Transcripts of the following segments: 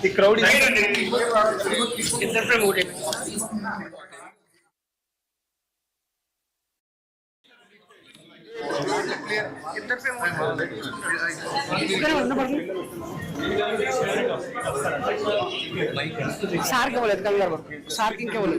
The crowd is promoted. सार क्या बोले कभी सार किन क्या बोले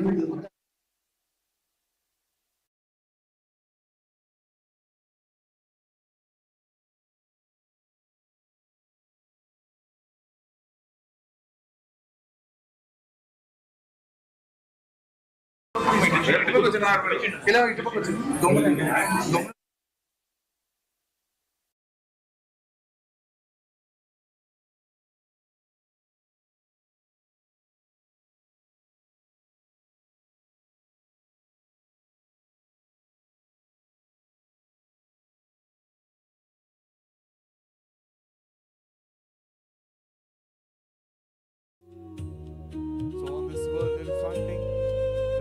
So on this World Elephant Day,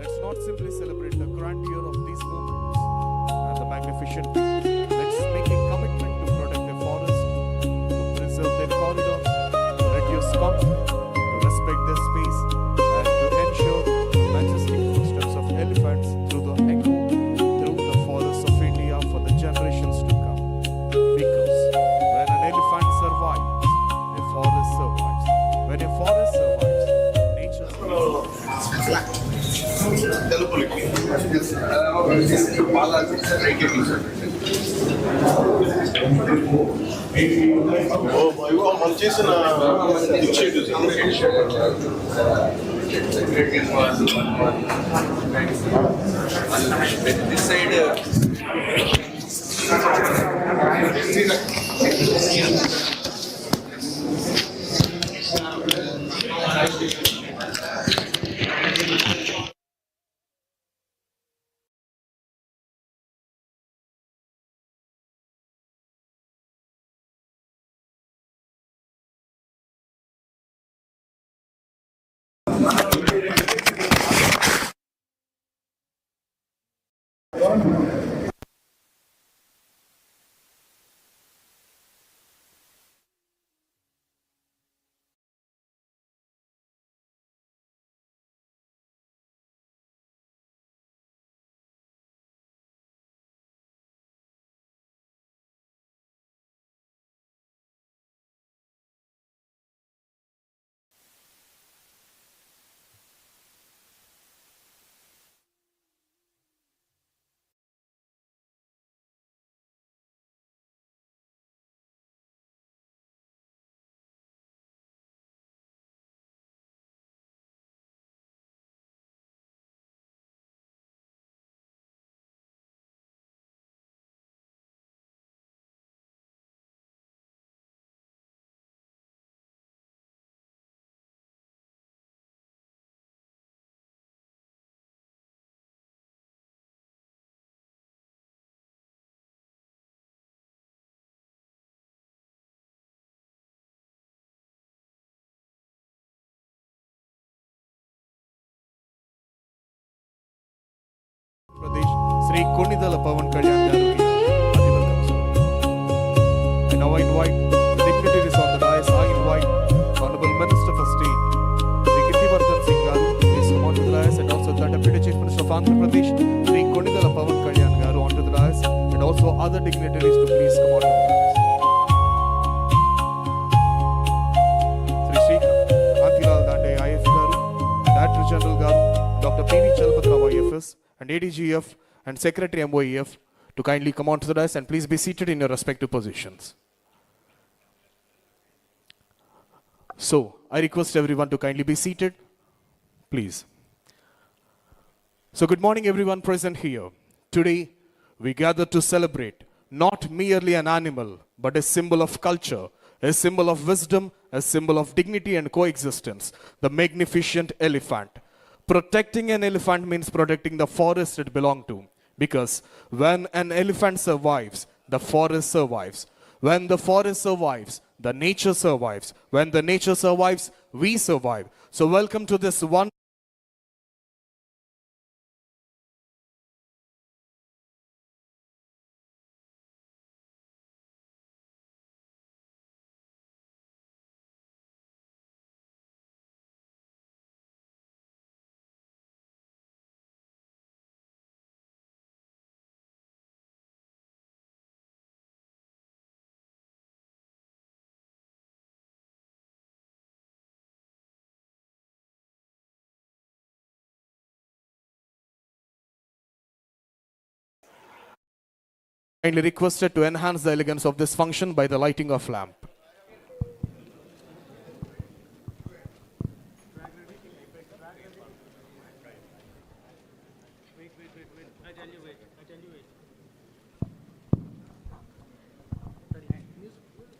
let's not simply celebrate the grandeur of these moments and the magnificent peak. Let's make a commitment to protect the forest, to preserve their corridors, to reduce conflict, to respect their space, and to ensure the majestic footsteps of elephants through the echo through the forests of India for the generations to come. Because when an elephant survives, a forest survives. When a forest survives, nature మనం చేసిన This side. Pradesh, Sri Konidala Pawan Kalyan Garu. I now invite the dignitaries on the dais. I invite Honorable Minister for State, Sri Kirtivardhan Singh Garu, please come onto the dais, and also the Deputy Chief Minister of Andhra Pradesh, Sri Konidala Pawan Kalyan Garu, onto the dais, and also other dignitaries to please come onto the dais. Sri Srikanth Kantilal Dande IF Garu, Director General Garu, Dr. P.V. Chalpatrao IFS, and ADGF and Secretary MOEF to kindly come onto the dais and please be seated in your respective positions. So, I request everyone to kindly be seated, please. So, good morning everyone present here. Today, we gather to celebrate not merely an animal, but a symbol of culture, a symbol of wisdom, a symbol of dignity and coexistence, the magnificent elephant. Protecting an elephant means protecting the forest it belongs to, because when an elephant survives, the forest survives. When the forest survives, the nature survives. When the nature survives, we survive. So welcome to this one. Kindly requested to enhance the elegance of this function by the lighting of lamp.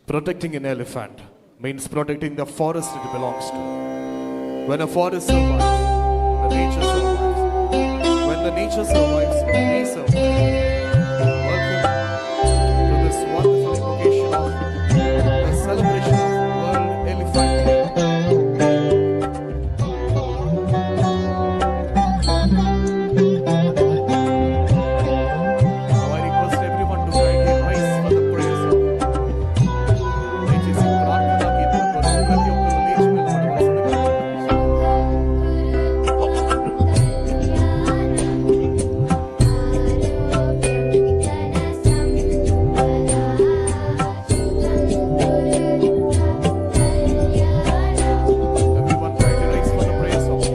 Protecting an elephant means protecting the forest it belongs to. When a forest survives, the nature survives. When the nature survives, we survive. Welcome to this wonderful invocation of the celebration of World Elephant Day. Now I request everyone to kindly rise for the prayer song. దయచేసి ప్రార్థనా గీతం కొరకు ప్రతి ఒక్కరు లేచి నిలబడవలసిందిగా everyone kindly rise for the prayer song.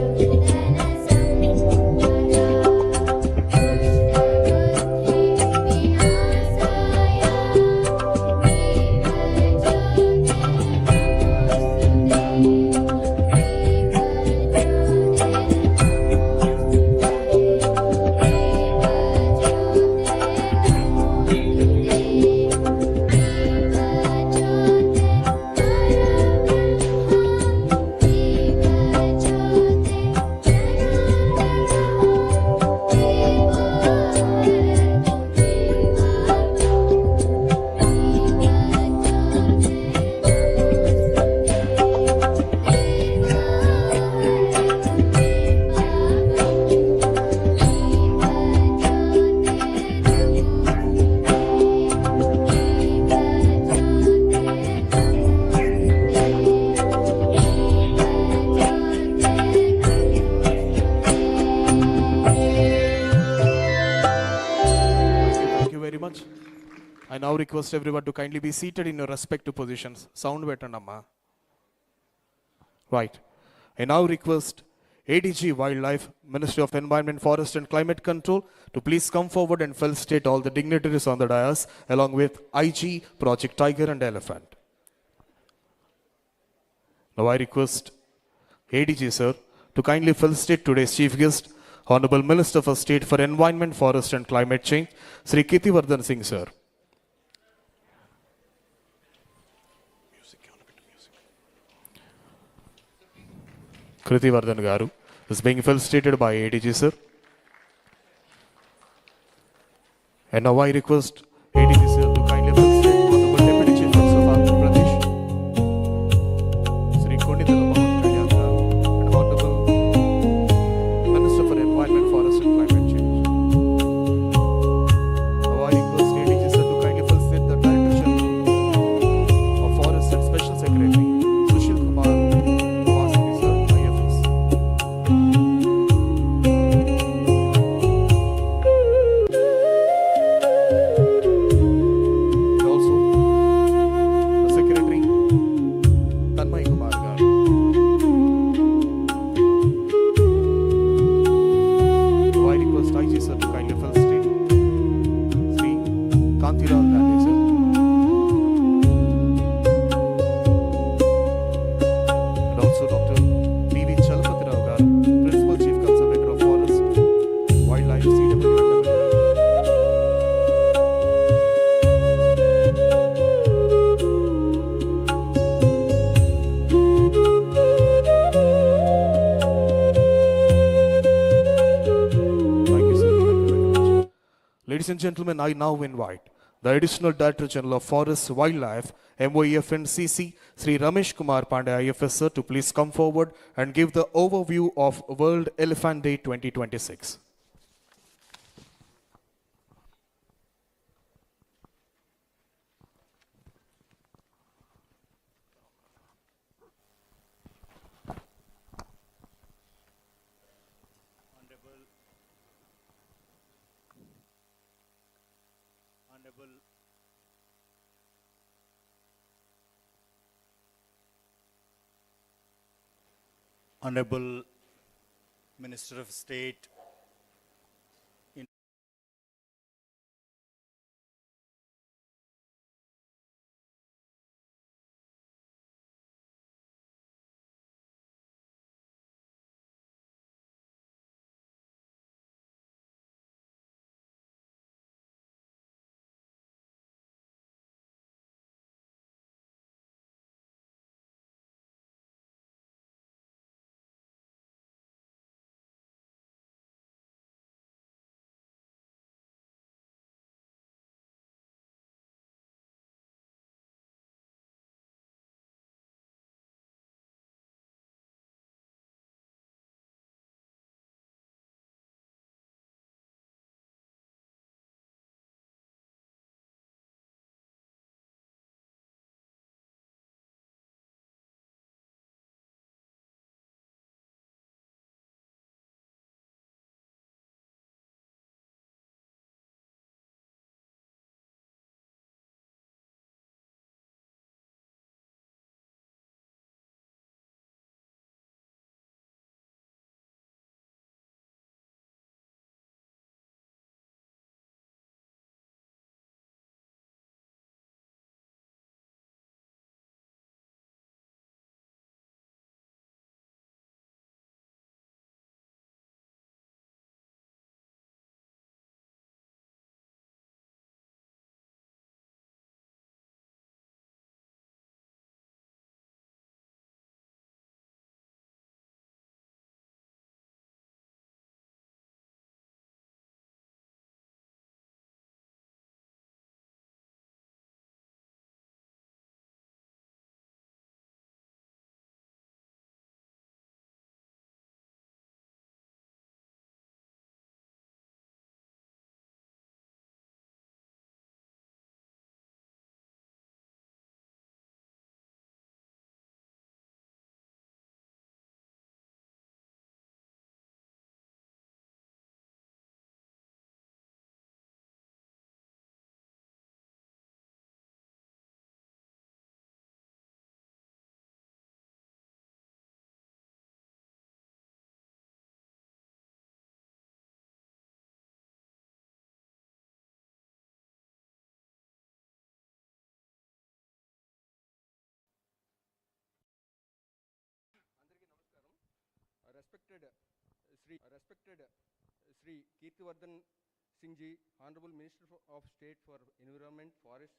Thank you very much. I now request everyone to kindly be seated in your respective positions. Sound పెట్టండమ్మా. Right. I now request ADG Wildlife, Ministry of Environment, Forest and Climate Control to please come forward and felicitate all the dignitaries on the dais along with IG, Project Tiger and Elephant. Now I request ADG sir to kindly felicitate today's chief guest, Honorable Minister for State for Environment, Forest and Climate Change, Sri Kirtivardhan Singh sir. Kirtivardhan garu is being felicitated by ADG sir. And now I request ADG sir to kindly felicitate Honorable Deputy Chief Justice of Andhra Pradesh, Sri Konitala Pawan Kalyan garu, and Honorable Minister for Environment, Forest and Climate Change. Now I request ADG sir to kindly felicitate the Director General of Forest and Special Secretary, Sushil Kumar Vasani sir, IFS. And also the Secretary, Tanmay Kumar garu. Now I request IG sir to kindly felicitate Sri Kantilal Gandhi sir. And also Dr. B.V. Chalapati Rao garu, Principal Chief Conservator of Forest, Wildlife, CWNW. Thank you, sir. Thank you very much. Ladies and gentlemen, I now invite the Additional Director General of Forest Wildlife, MOEFNCC, Sri Ramesh Kumar Pandey, IFS, to please come forward and give the overview of World Elephant Day 2026. Honorable Minister of State, Respected Sri Kirtiwardhan Singh Ji, Honorable Minister of State for Environment, Forest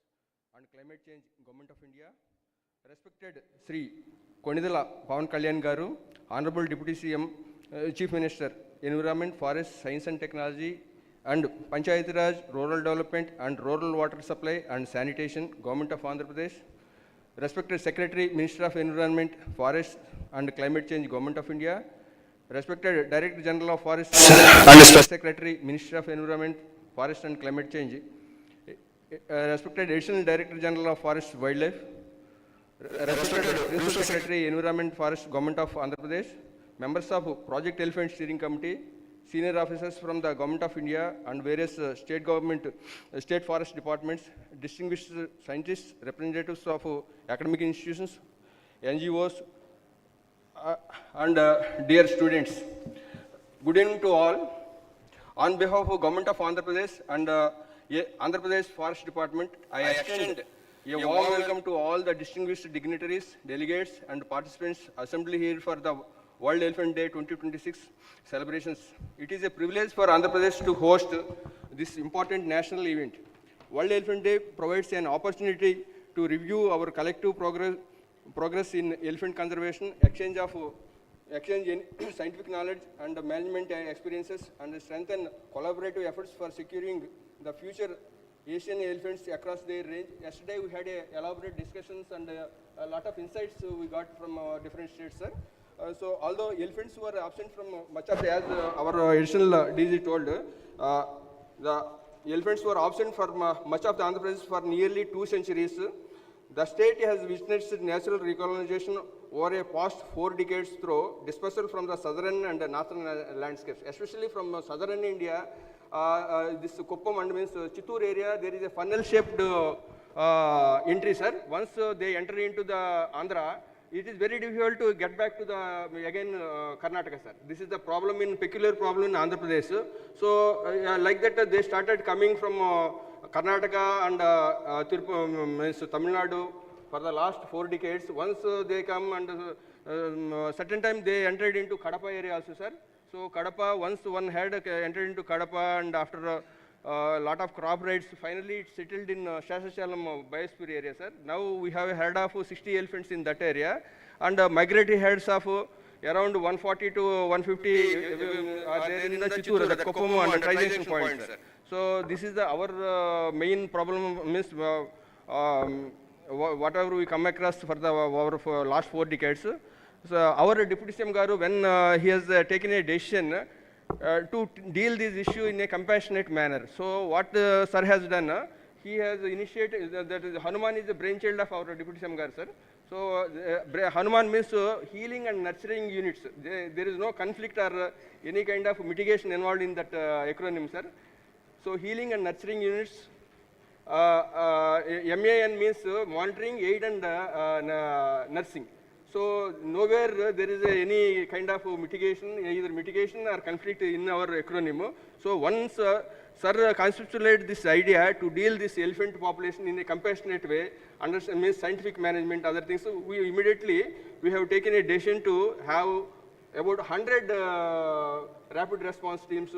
and Climate Change, Government of India. Respected Sri Konidala Pawan Kalyan Garu, Honorable Deputy CM, Chief Minister, Environment, Forest, Science and Technology and Panchayati Raj, Rural Development and Rural Water Supply and Sanitation, Government of Andhra Pradesh. Respected Secretary, Minister of Environment, Forest and Climate Change, Government of India. Respected Director General of Forest and Secretary, Ministry of Environment, Forest and Climate Change. Respected Additional Director General of Forest Wildlife. Respected Principal Secretary, Environment, Forest, Government of Andhra Pradesh. Members of Project Elephant Steering Committee. Senior officers from the Government of India and various state government, state forest departments. Distinguished scientists, representatives of academic institutions, NGOs, and dear students, good evening to all. On behalf of Government of Andhra Pradesh and Andhra Pradesh Forest Department, I extend a warm welcome to all the distinguished dignitaries, delegates and participants assembled here for the World Elephant Day 2026 celebrations. It is a privilege for Andhra Pradesh to host this important national event. World Elephant Day provides an opportunity to review our collective progress in elephant conservation, exchange in scientific knowledge and management experiences, and strengthen collaborative efforts for securing the future Asian elephants across their range. Yesterday we had elaborate discussions and a lot of insights we got from different states, sir. So although elephants were absent from much of the, as our additional DG told, the elephants were absent from much of the Andhra Pradesh for nearly 2 centuries. The state has witnessed natural recolonization over a past 4 decades through dispersal from the southern and northern landscapes, especially from southern India. This Kuppam and means Chittoor area, there is a funnel-shaped entry, sir. Once they enter into the Andhra, it is very difficult to get back to the again Karnataka, sir. This is the problem peculiar problem in Andhra Pradesh. So like that, they started coming from Karnataka and means Tamil Nadu for the last 4 decades. Once they come and certain time they entered into Kadapa area also, sir. So Kadapa, once one had entered into Kadapa and after a lot of crop raids, finally it settled in Shashachalam biosphere area, sir. Now we have a herd of 60 elephants in that area and migratory herds of around 140 to 150 are there in the Chittoor, the Koppam and transition point, sir. So this is our main problem, means whatever we come across for the our last 4 decades. So our Deputy CM Garu, when he has taken a decision to deal this issue in a compassionate manner. So what sir has done, he has initiated, that is Hanuman is the brainchild of our Deputy CM Garu, sir. So Hanuman means healing and nurturing units. There is no conflict or any kind of mitigation involved in that acronym, sir. So healing and nurturing units, MAN means monitoring, aid and nursing. So nowhere there is any kind of mitigation, either mitigation or conflict in our acronym. So once sir conceptualized this idea to deal this elephant population in a compassionate way, understand means scientific management, other things. So we have taken a decision to have about 100 rapid response teams,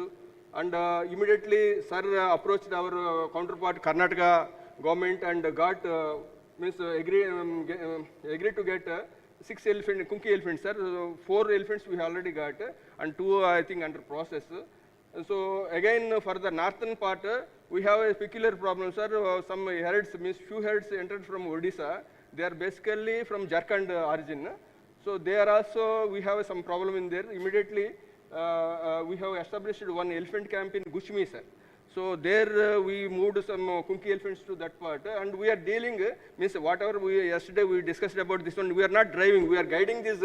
and immediately sir approached our counterpart Karnataka government and got agreed to get 6 Kunki elephants, sir. So 4 elephants we already got, and 2 I think under process. So again for the northern part, we have a peculiar problem, sir. Some herds, means few herds entered from Odisha. They are basically from Jharkhand origin. So they are also, we have some problem in there. Immediately we have established one elephant camp in Guchmi, sir. So there we moved some Kunki elephants to that part, and we are dealing, means whatever yesterday we discussed about this one, we are not driving, we are guiding these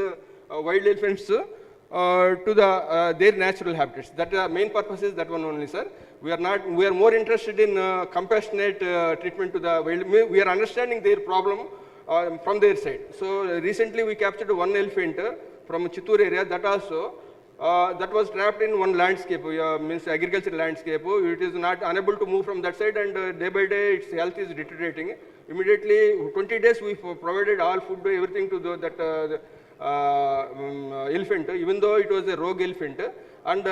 wild elephants to the their natural habitats. That main purpose is that one only, sir. We are more interested in compassionate treatment to the wild. We are understanding their problem from their side. So recently we captured one elephant from Chittoor area, that also that was trapped in one landscape, means agricultural landscape. It is not unable to move from that side, and day by day its health is deteriorating. Immediately 20 days we provided all food, everything to that elephant, even though it was a rogue elephant. And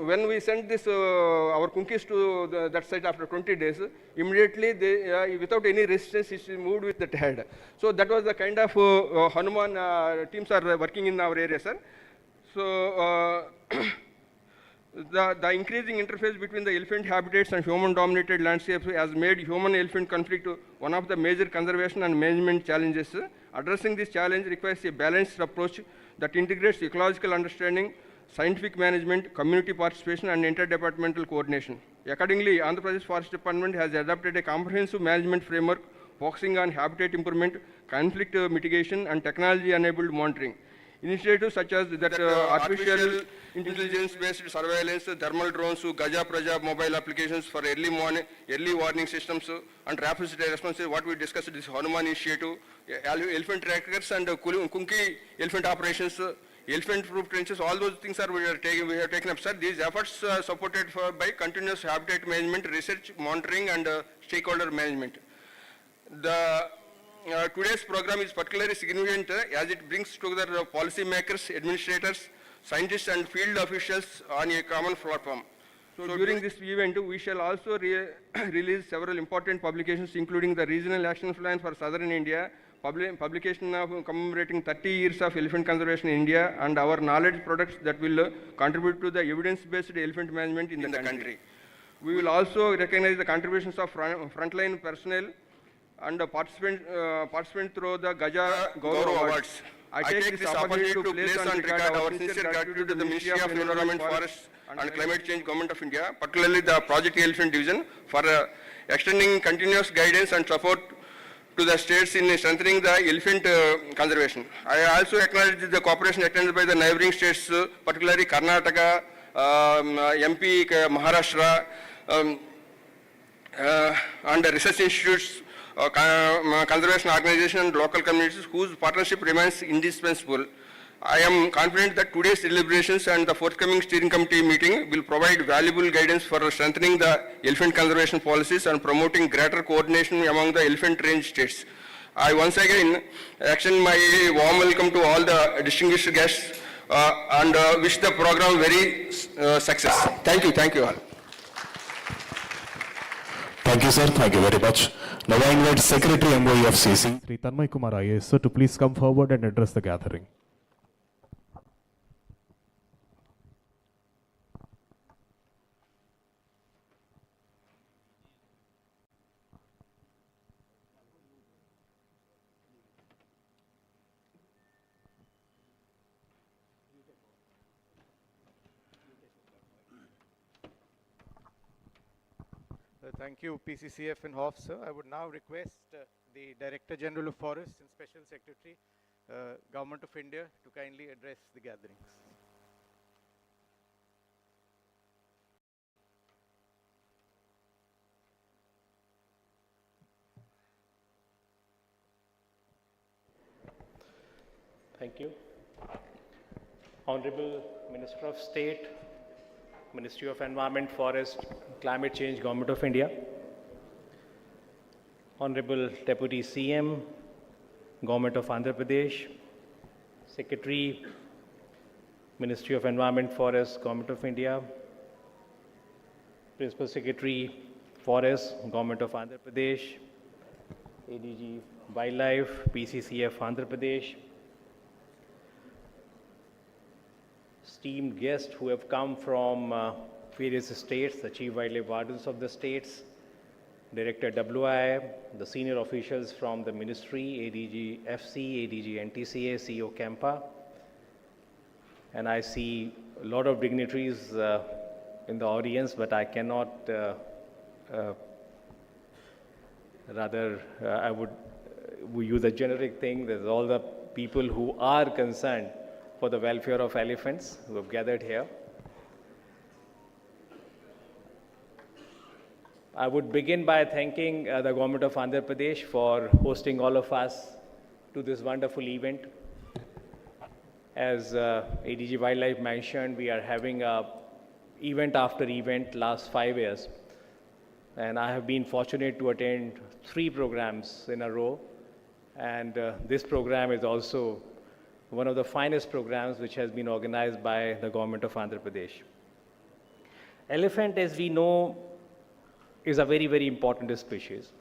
when we sent this our Kunkis to that site after 20 days, immediately they without any resistance it moved with that head. So that was the kind of Hanuman teams are working in our area, sir. So the increasing interface between the elephant habitats and human-dominated landscapes has made human-elephant conflict one of the major conservation and management challenges. Addressing this challenge requires a balanced approach that integrates ecological understanding, scientific management, community participation, and interdepartmental coordination. Accordingly, Andhra Pradesh Forest Department has adopted a comprehensive management framework focusing on habitat improvement, conflict mitigation, and technology-enabled monitoring. Initiatives such as that artificial intelligence-based surveillance, thermal drones, Gaja Praja mobile applications for early warning systems, and rapid responses. What we discussed this Hanuman initiative, elephant trackers and Kunki elephant operations, elephant-proof trenches. All those things we have taken up, sir. These efforts are supported by continuous habitat management, research, monitoring, and stakeholder management. Today's program is particularly significant as it brings together policy makers, administrators, scientists, and field officials on a common platform. So during this event, we shall also release several important publications, including the Regional Action Plan for Southern India, publication of commemorating 30 years of elephant conservation in India, and our knowledge products that will contribute to the evidence-based elephant management in the country. We will also recognize the contributions of frontline personnel and participant through the Gaja Gaurav Awards. I take this opportunity to place on record our sincere gratitude to the Ministry of Environment, Forest and Climate Change, Government of India, particularly the Project Elephant Division, for extending continuous guidance and support to the states in strengthening the elephant conservation. I also acknowledge the cooperation extended by the neighboring states, particularly Karnataka, MP, Maharashtra, and the research institutes, conservation organizations and local communities whose partnership remains indispensable. I am confident that today's deliberations and the forthcoming steering committee meeting will provide valuable guidance for strengthening the elephant conservation policies and promoting greater coordination among the elephant range states. I once again extend my warm welcome to all the distinguished guests and wish the program very success. Thank you all. Thank you, sir. Thank you very much. Now I invite Secretary MOE of CC. Sri Tanmay Kumar IAS, sir, to please come forward and address the gathering. Thank you, PCCF and HOF, sir. I would now request the Director General of Forests and Special Secretary, Government of India, to kindly address the gatherings. Thank you. Honorable Minister of State, Ministry of Environment, Forest, Climate Change, Government of India, Honorable Deputy CM, Government of Andhra Pradesh, Secretary, Ministry of Environment, Forest, Government of India, Principal Secretary, Forest, Government of Andhra Pradesh, ADG Wildlife, PCCF Andhra Pradesh, esteemed guests who have come from various states, the Chief Wildlife Wardens of the states, Director WI, the senior officials from the Ministry, ADG FC, ADG NTCA, CEO Kempa, and I see a lot of dignitaries in the audience, but I cannot, I would use a generic thing. There's all the people who are concerned for the welfare of elephants who have gathered here. I would begin by thanking the Government of Andhra Pradesh for hosting all of us to this wonderful event. As ADG Wildlife mentioned, we are having event after event last 5 years. And I have been fortunate to attend 3 programs in a row. And this program is also one of the finest programs which has been organized by the Government of Andhra Pradesh. Elephant, as we know, is a very, very important species.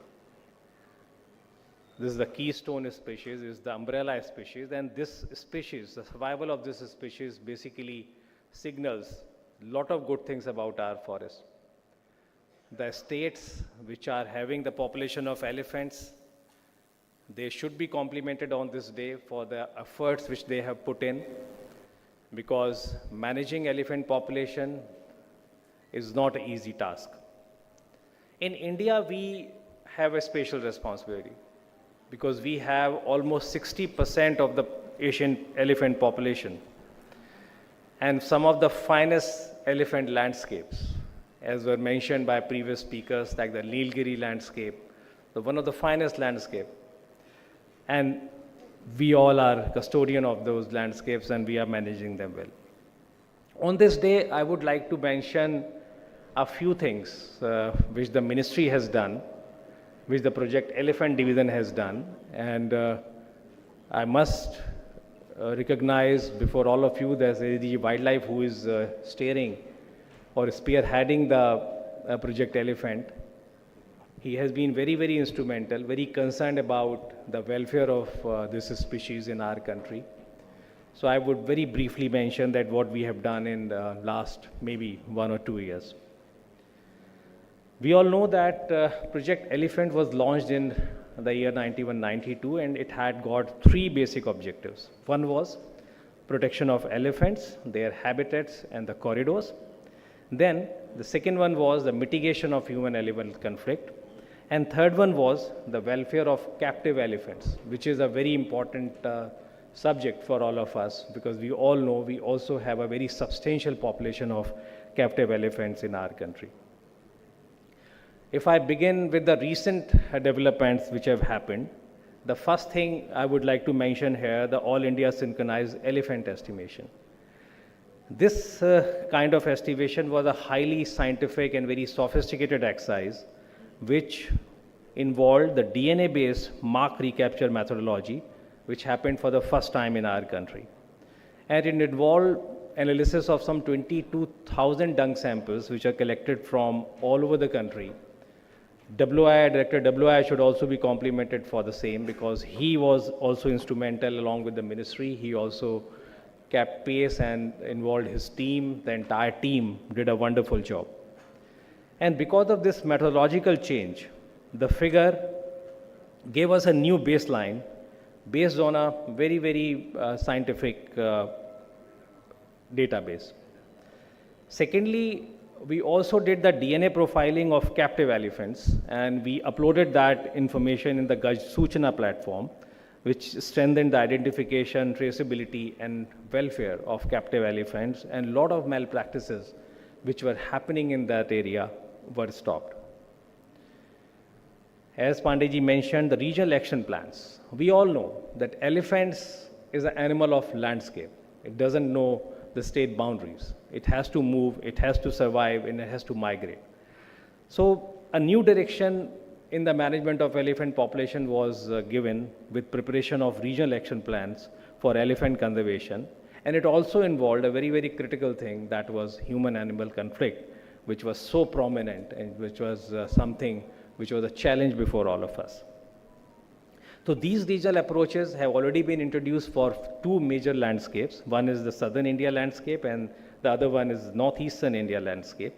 This is the keystone species, is the umbrella species, and this species, the survival of this species basically signals a lot of good things about our forests. The states which are having the population of elephants, they should be complimented on this day for the efforts which they have put in, because managing elephant population is not an easy task. In India, we have a special responsibility because we have almost 60% of the Asian elephant population and some of the finest elephant landscapes, as were mentioned by previous speakers, like the Nilgiri landscape, one of the finest landscape. And we all are custodian of those landscapes and we are managing them well. On this day, I would like to mention a few things which the ministry has done, which the Project Elephant Division has done. And I must recognize before all of you there's ADG Wildlife who is steering or spearheading the Project Elephant. He has been very, very instrumental, very concerned about the welfare of this species in our country. So I would very briefly mention that what we have done in the last maybe 1 or 2 years. We all know that Project Elephant was launched in the year 91-92, and it had got three basic objectives. One was protection of elephants, their habitats and the corridors. Then the second one was the mitigation of human-elephant conflict. And third one was the welfare of captive elephants, which is a very important subject for all of us, because we all know we also have a very substantial population of captive elephants in our country. If I begin with the recent developments which have happened, the first thing I would like to mention here, the All India Synchronized Elephant Estimation. This kind of estimation was a highly scientific and very sophisticated exercise which involved the DNA-based mark recapture methodology, which happened for the first time in our country. And it involved analysis of some 22,000 dung samples which are collected from all over the country. Director WI should also be complimented for the same, because he was also instrumental along with the ministry. He also kept pace and involved his team. The entire team did a wonderful job. And because of this methodological change, the figure gave us a new baseline based on a very, very scientific database. Secondly, we also did the DNA profiling of captive elephants, and we uploaded that information in the Gaj Suchna platform, which strengthened the identification, traceability, and welfare of captive elephants, and a lot of malpractices which were happening in that area were stopped. As Pandeyji mentioned, the regional action plans. We all know that elephants is an animal of landscape. It doesn't know the state boundaries. It has to move, it has to survive, and it has to migrate. So a new direction in the management of elephant population was given with preparation of regional action plans for elephant conservation. And it also involved a very, very critical thing, that was human-animal conflict, which was so prominent and which was something which was a challenge before all of us. So these regional approaches have already been introduced for two major landscapes. One is the southern India landscape, and the other one is northeastern India landscape,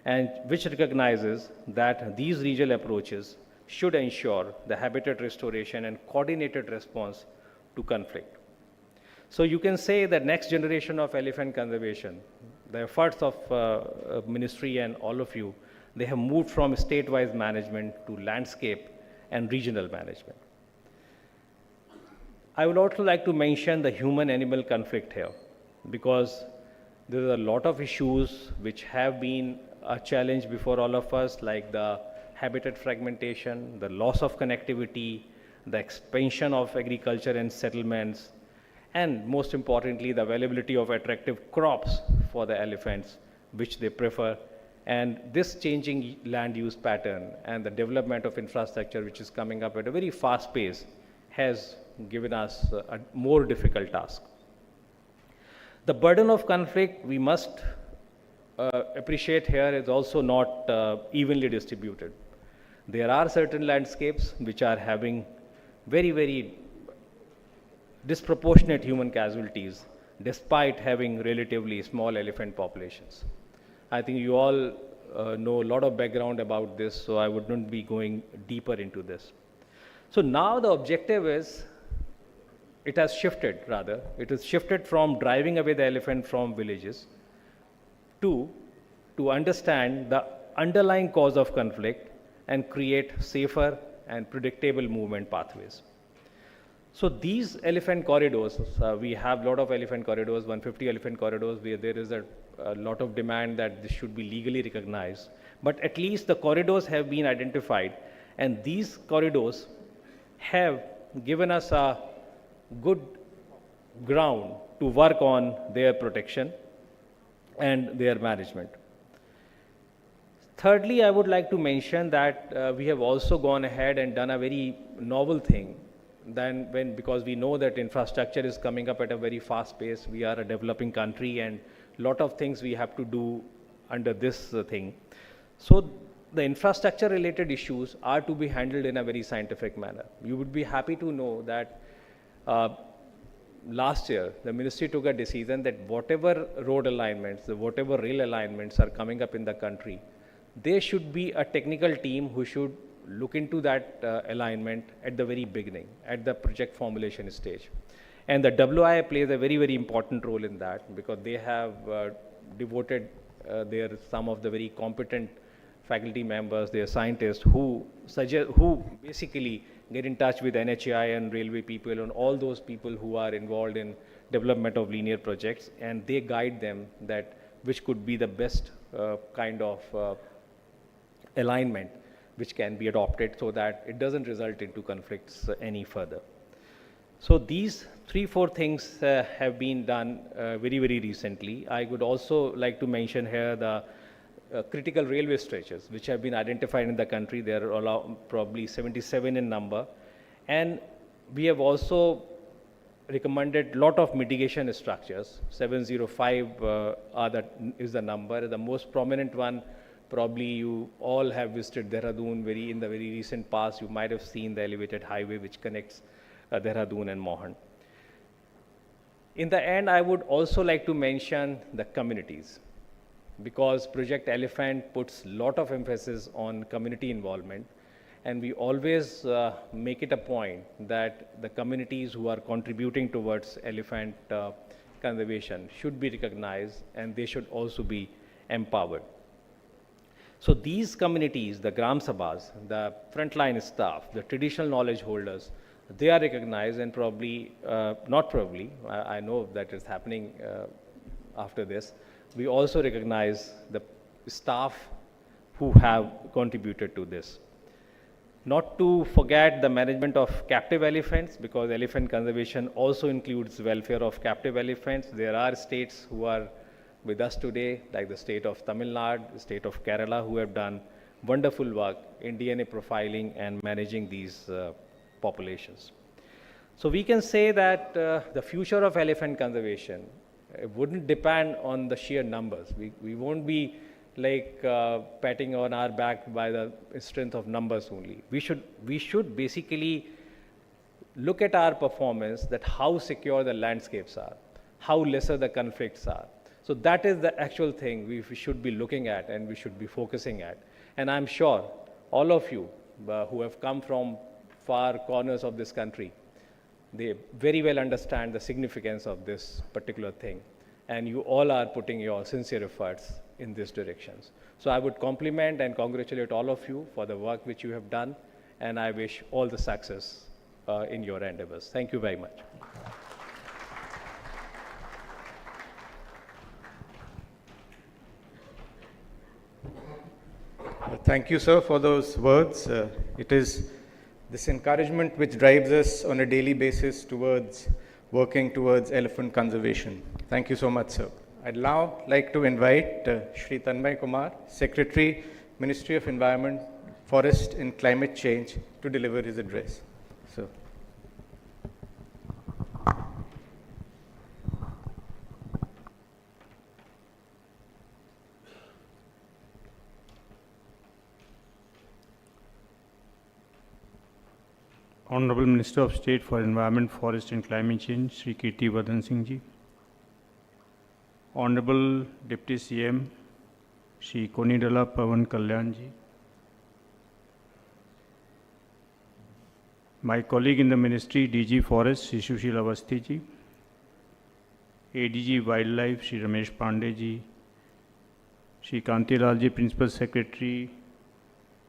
and which recognizes that these regional approaches should ensure the habitat restoration and coordinated response to conflict. So you can say that next generation of elephant conservation, the efforts of ministry and all of you, they have moved from state-wise management to landscape and regional management. I would also like to mention the human-animal conflict here, because there are a lot of issues which have been a challenge before all of us, like the habitat fragmentation, the loss of connectivity, the expansion of agriculture and settlements, and most importantly, the availability of attractive crops for the elephants, which they prefer. And this changing land use pattern and the development of infrastructure, which is coming up at a very fast pace, has given us a more difficult task. The burden of conflict, we must appreciate here, is also not evenly distributed. There are certain landscapes which are having very, very disproportionate human casualties, despite having relatively small elephant populations. I think you all know a lot of background about this, so I would not be going deeper into this. So now the objective is, it has shifted from driving away the elephant from villages to understand the underlying cause of conflict and create safer and predictable movement pathways. So these elephant corridors, we have a lot of elephant corridors, 150 elephant corridors, where there is a lot of demand that this should be legally recognized. But at least the corridors have been identified, and these corridors have given us a good ground to work on their protection and their management. Thirdly, I would like to mention that we have also gone ahead and done a very novel thing. Because we know that infrastructure is coming up at a very fast pace. We are a developing country, and a lot of things we have to do under this thing. So the infrastructure related issues are to be handled in a very scientific manner. You would be happy to know that last year, the ministry took a decision that whatever road alignments, whatever rail alignments are coming up in the country, there should be a technical team who should look into that alignment at the very beginning, at the project formulation stage. And the WI plays a very, very important role in that, because they have devoted some of the very competent faculty members, their scientists who basically get in touch with NHAI and railway people and all those people who are involved in development of linear projects, and they guide them that which could be the best kind of alignment which can be adopted so that it doesn't result into conflicts any further. So these 3-4 things have been done very, very recently. I would also like to mention here the critical railway stretches which have been identified in the country. There are probably 77 in number, and we have also recommended lot of mitigation structures. 705 is the number. The most prominent one, probably you all have visited Dehradun in the very recent past. You might have seen the elevated highway which connects Dehradun and Mohan. In the end, I would also like to mention the communities, because Project Elephant puts a lot of emphasis on community involvement, and we always make it a point that the communities who are contributing towards elephant conservation should be recognized, and they should also be empowered. So these communities, the Gram Sabhas, the frontline staff, the traditional knowledge holders, they are recognized, and probably, not probably, I know that is happening after this. We also recognize the staff who have contributed to this. Not to forget the management of captive elephants, because elephant conservation also includes welfare of captive elephants. There are states who are with us today, like the state of Tamil Nadu, the state of Kerala, who have done wonderful work in DNA profiling and managing these populations. So we can say that the future of elephant conservation wouldn't depend on the sheer numbers. We won't be like patting on our back by the strength of numbers only. We should basically look at our performance, that how secure the landscapes are, how lesser the conflicts are. So that is the actual thing we should be looking at and we should be focusing at. And I'm sure all of you who have come from far corners of this country, they very well understand the significance of this particular thing. And you all are putting your sincere efforts in these directions. So I would compliment and congratulate all of you for the work which you have done, and I wish all the success in your endeavors. Thank you very much. Thank you, sir, for those words. It is this encouragement which drives us on a daily basis towards working towards elephant conservation. Thank you so much, sir. I'd now like to invite Shri Tanmay Kumar, Secretary, Ministry of Environment, Forest and Climate Change, to deliver his address. Sir. Honorable Minister of State for Environment, Forest and Climate Change, Shri Kirti Vardhan Singh Ji. Honorable Deputy CM, Shri Konidala Pawan Kalyan Ji. My colleague in the Ministry, DG Forest, Shri Sushil Awasthi Ji. ADG Wildlife, Shri Ramesh Pandey Ji. Shri Kanti Lal Ji, Principal Secretary,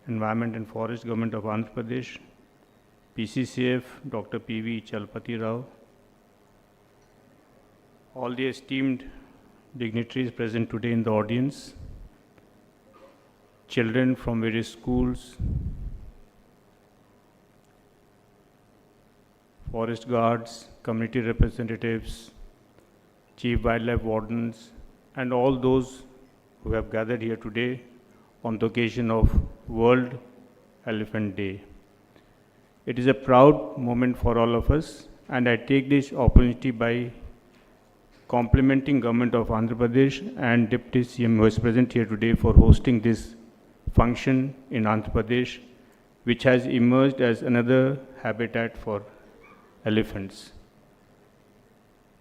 Environment and Forest, Government of Andhra Pradesh. PCCF, Dr. P.V. Chalpati Rao, all the esteemed dignitaries present today in the audience, children from various schools, forest guards, community representatives, chief wildlife wardens, and all those who have gathered here today on the occasion of World Elephant Day. It is a proud moment for all of us, and I take this opportunity by complimenting Government of Andhra Pradesh and Deputy CM who is present here today for hosting this function in Andhra Pradesh, which has emerged as another habitat for elephants.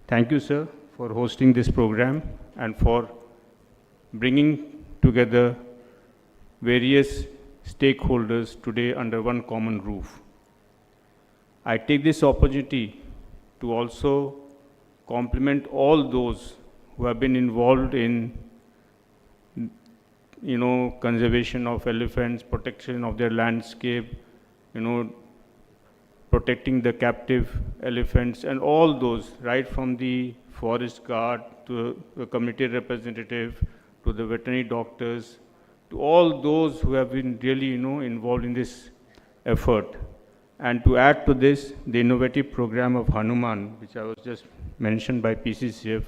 Thank you, sir, for hosting this program and for bringing together various stakeholders today under one common roof. I take this opportunity to also compliment all those who have been involved in conservation of elephants, protection of their landscape, protecting the captive elephants, and all those, right from the forest guard to the community representative, to the veterinary doctors, to all those who have been really, involved in this effort. And to add to this, the innovative program of Hanuman, which I was just mentioned by PCCF,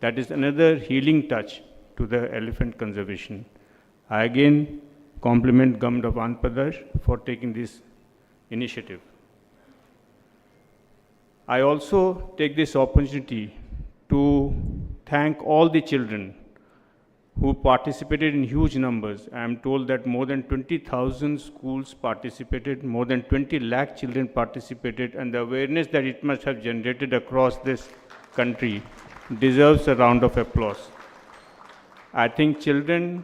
that is another healing touch to the elephant conservation. I again compliment Government of Andhra Pradesh for taking this initiative. I also take this opportunity to thank all the children who participated in huge numbers. I am told that more than 20,000 schools participated, more than 20 lakh children participated, and the awareness that it must have generated across this country deserves a round of applause. I think children,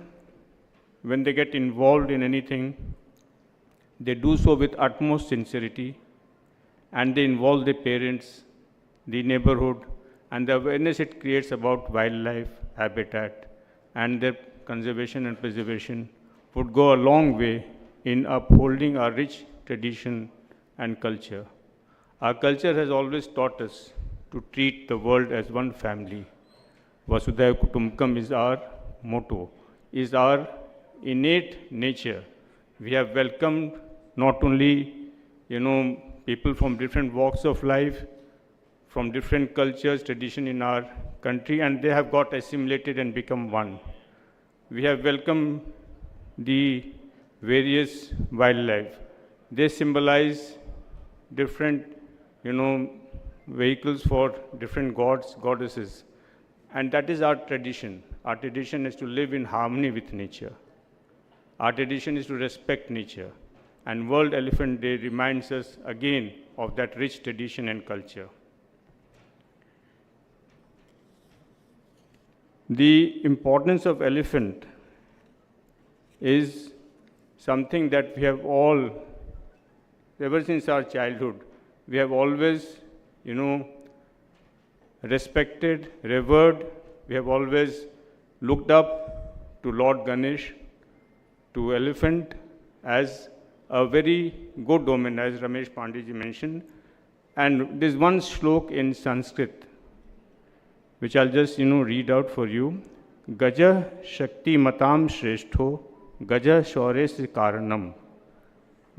when they get involved in anything, they do so with utmost sincerity, and they involve the parents, the neighborhood, and the awareness it creates about wildlife, habitat, and their conservation and preservation would go a long way in upholding our rich tradition and culture. Our culture has always taught us to treat the world as one family. Vasudhaiva Kutumbakam is our motto, is our innate nature. We have welcomed not only, people from different walks of life, from different cultures, tradition in our country, and they have got assimilated and become one. We have welcomed the various wildlife. They symbolize different, vehicles for different gods, goddesses. And that is our tradition. Our tradition is to live in harmony with nature. Our tradition is to respect nature. And World Elephant Day reminds us again of that rich tradition and culture. The importance of elephant is something that we have all, ever since our childhood, we have always, respected, revered. We have always looked up to Lord Ganesh, to elephant as a very good omen, as Ramesh Pandeyji mentioned. And there's one shlok in Sanskrit, which I'll just, read out for you. Gaja Shakti Matam Shrestho, Gaja Shaures Karanam,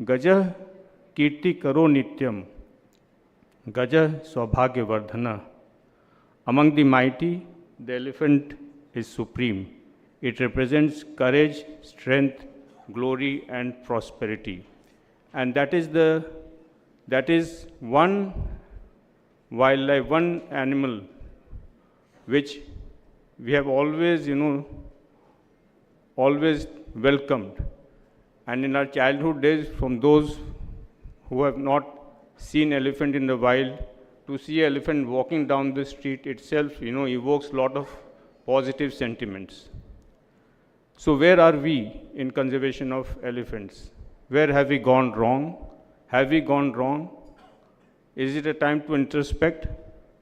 Gaja Kirti Karo Nityam, Gaja Saubhagya Vardhana. Among the mighty, the elephant is supreme. It represents courage, strength, glory, and prosperity. And that is one wildlife, one animal which we have always, always welcomed. And in our childhood days, from those who have not seen elephant in the wild, to see elephant walking down the street itself, evokes a lot of positive sentiments. So where are we in conservation of elephants? Where have we gone wrong? Have we gone wrong? Is it a time to introspect?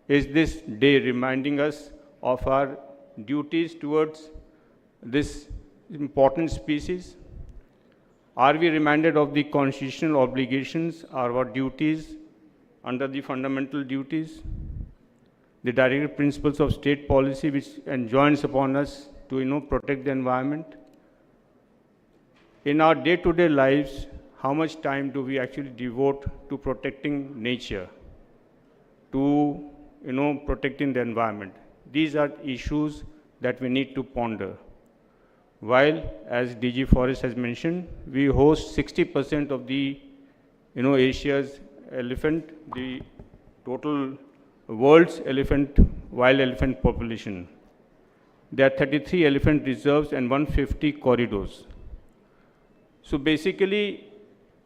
Is this day reminding us of our duties towards this important species? Are we reminded of the constitutional obligations, our duties under the fundamental duties, the directive principles of state policy which enjoins upon us to protect the environment? In our day-to-day lives, how much time do we actually devote to protecting nature, to protecting the environment? These are issues that we need to ponder. While, as DG Forest has mentioned, we host 60% of the Asia's elephant, the total world's wild elephant population. There are 33 elephant reserves and 150 corridors. So basically,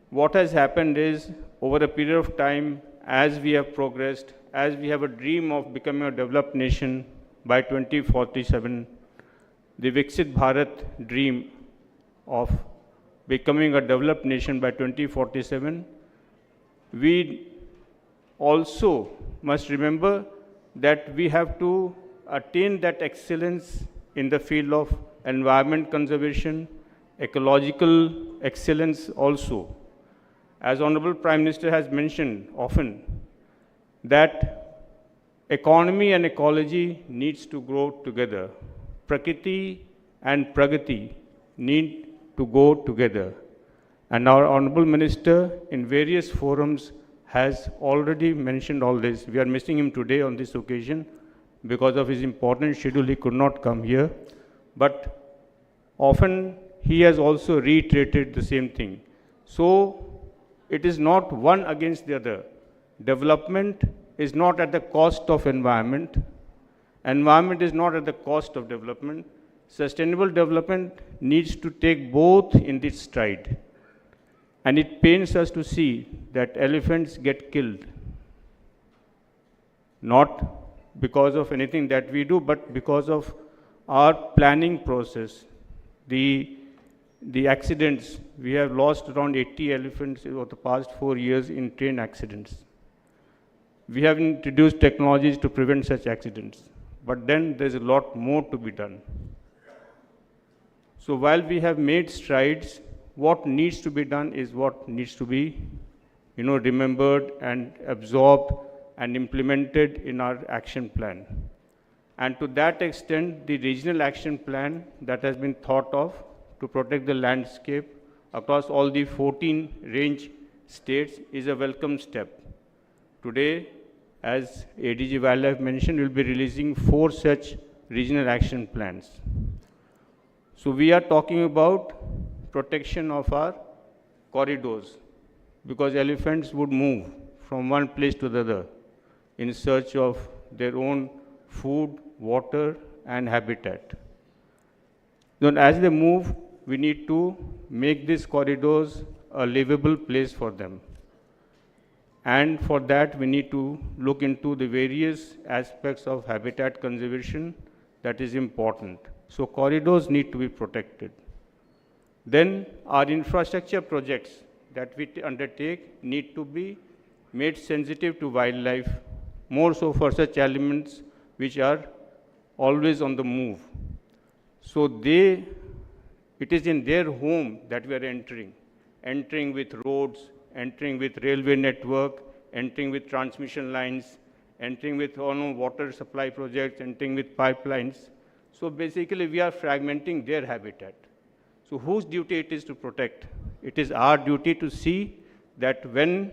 what has happened is, over a period of time, as we have progressed, as we have a dream of becoming a developed nation by 2047, the Viksit Bharat dream of becoming a developed nation by 2047, we also must remember that we have to attain that excellence in the field of environment conservation, ecological excellence also. As Honorable Prime Minister has mentioned often, that economy and ecology needs to grow together. Prakriti and Pragati need to go together. And our Honorable Minister in various forums has already mentioned all this. We are missing him today on this occasion because of his important schedule. He could not come here. But often he has also reiterated the same thing. So it is not one against the other. Development is not at the cost of environment. Environment is not at the cost of development. Sustainable development needs to take both in its stride. And it pains us to see that elephants get killed, not because of anything that we do, but because of our planning process. The accidents, we have lost around 80 elephants over the past 4 years in train accidents. We have introduced technologies to prevent such accidents, but then there's a lot more to be done. So while we have made strides, what needs to be done is what needs to be, remembered and absorbed and implemented in our action plan. And to that extent, the regional action plan that has been thought of to protect the landscape across all the 14 range states is a welcome step. Today, as ADG Wildlife mentioned, we'll be releasing 4 such regional action plans. So we are talking about protection of our corridors, because elephants would move from one place to the other in search of their own food, water, and habitat. Then as they move, we need to make these corridors a livable place for them. And for that, we need to look into the various aspects of habitat conservation that is important. So corridors need to be protected. Then our infrastructure projects that we undertake need to be made sensitive to wildlife, more so for such elements which are always on the move. So it is in their home that we are entering with roads, entering with railway network, entering with transmission lines, entering with water supply projects, entering with pipelines. So basically we are fragmenting their habitat. So whose duty it is to protect? It is our duty to see that when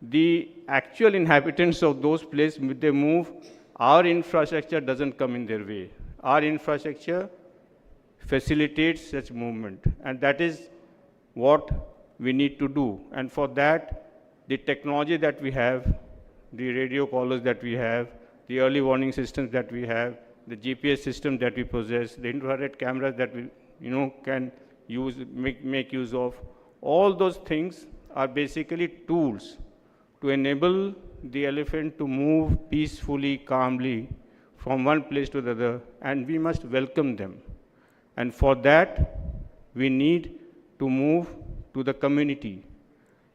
the actual inhabitants of those places, they move, our infrastructure doesn't come in their way. Our infrastructure facilitates such movement, and that is what we need to do. And for that, the technology that we have, the radio collars that we have, the early warning systems that we have, the GPS system that we possess, the infrared cameras that we can use, make use of, all those things are basically tools to enable the elephant to move peacefully, calmly from one place to the other, and we must welcome them. And for that, we need to move to the community.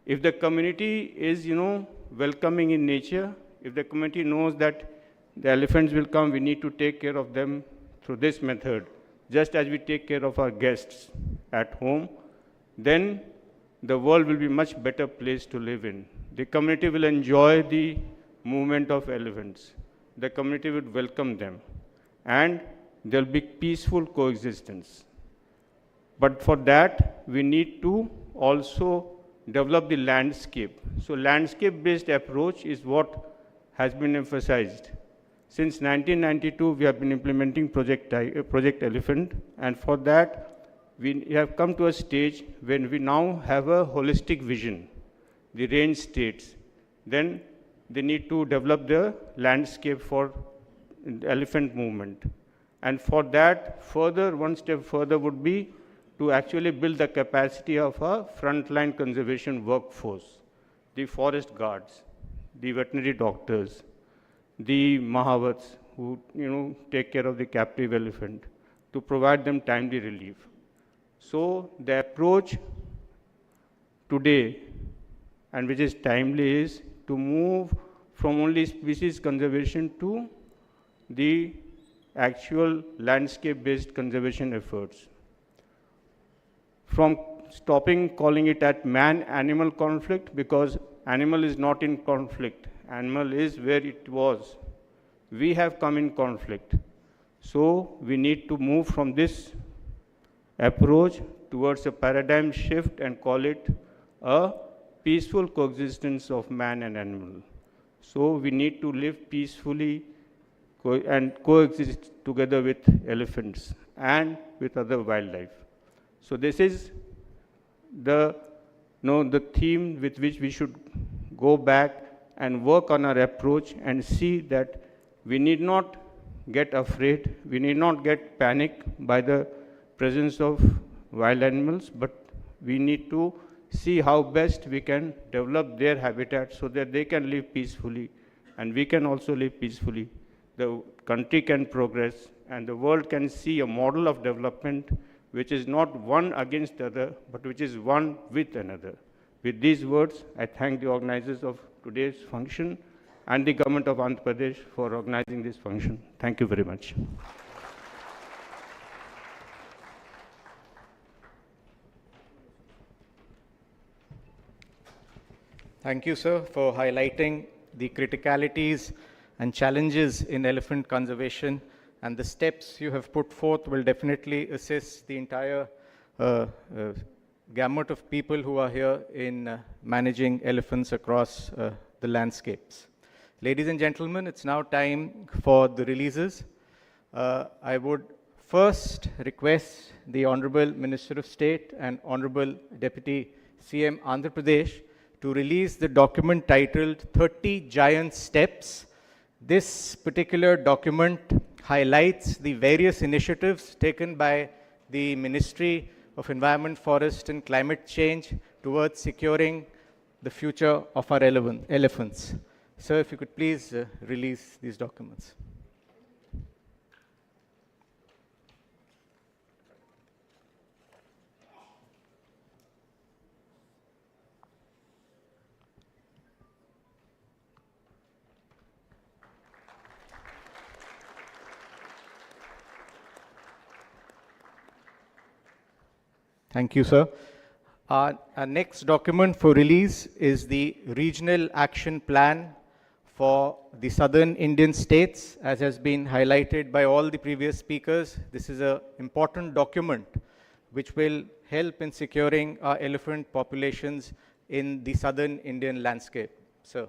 If the community is, welcoming in nature, if the community knows that the elephants will come, we need to take care of them through this method, just as we take care of our guests at home, then the world will be a much better place to live in. The community will enjoy the movement of elephants. The community would welcome them, and there will be peaceful coexistence. But for that, we need to also develop the landscape. So landscape-based approach is what has been emphasized. Since 1992, we have been implementing Project Elephant, and for that, we have come to a stage when we now have a holistic vision, the range states. Then they need to develop the landscape for elephant movement. And for that, one step further would be to actually build the capacity of a frontline conservation workforce, the forest guards, the veterinary doctors, the Mahavats who take care of the captive elephant, to provide them timely relief. So the approach today, and which is timely, is to move from only species conservation to the actual landscape-based conservation efforts. From stopping calling it at man-animal conflict, because animal is not in conflict. Animal is where it was. We have come in conflict. So we need to move from this approach towards a paradigm shift and call it a peaceful coexistence of man and animal. So we need to live peacefully and coexist together with elephants and with other wildlife. So this is the theme with which we should go back and work on our approach and see that we need not get afraid, we need not get panicked by the presence of wild animals, but we need to see how best we can develop their habitat so that they can live peacefully and we can also live peacefully. The country can progress and the world can see a model of development which is not one against the other, but which is one with another. With these words, I thank the organizers of today's function and the government of Andhra Pradesh for organizing this function. Thank you very much. Thank you, sir, for highlighting the criticalities and challenges in elephant conservation, and the steps you have put forth will definitely assist the entire gamut of people who are here in managing elephants across the landscapes. Ladies and gentlemen, it's now time for the releases. I would first request the Honorable Minister of State and Honorable Deputy CM Andhra Pradesh to release the document titled 30 Giant Steps. This particular document highlights the various initiatives taken by the Ministry of Environment, Forest and Climate Change towards securing the future of our elephants. Sir, if you could please release these documents. Thank you, sir. Our next document for release is the Regional Action Plan for the Southern Indian states. As has been highlighted by all the previous speakers, this is an important document which will help in securing our elephant populations in the Southern Indian landscape. Sir.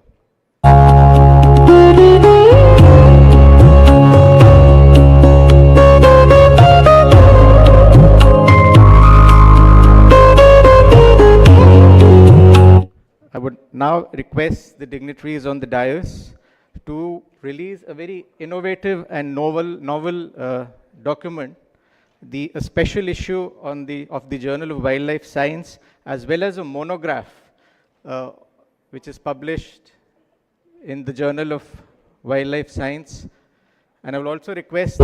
I would now request the dignitaries on the dais to release a very innovative and novel document, a special issue of the Journal of Wildlife Science, as well as a monograph which is published in the Journal of Wildlife Science. And I will also request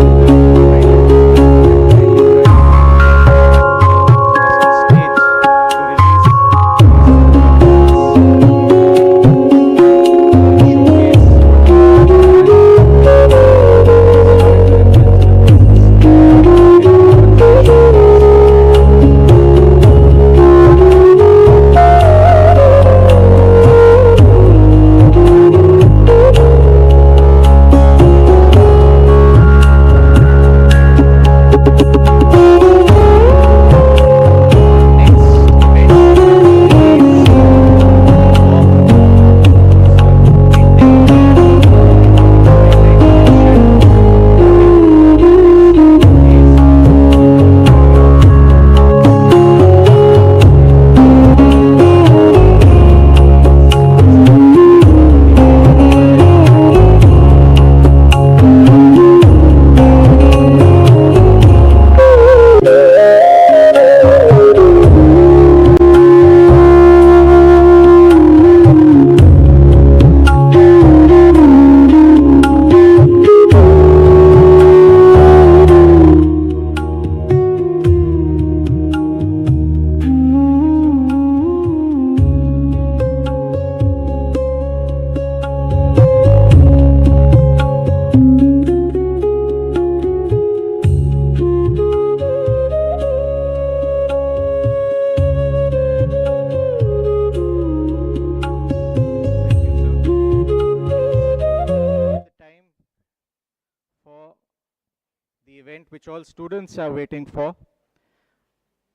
the event which all students are waiting for.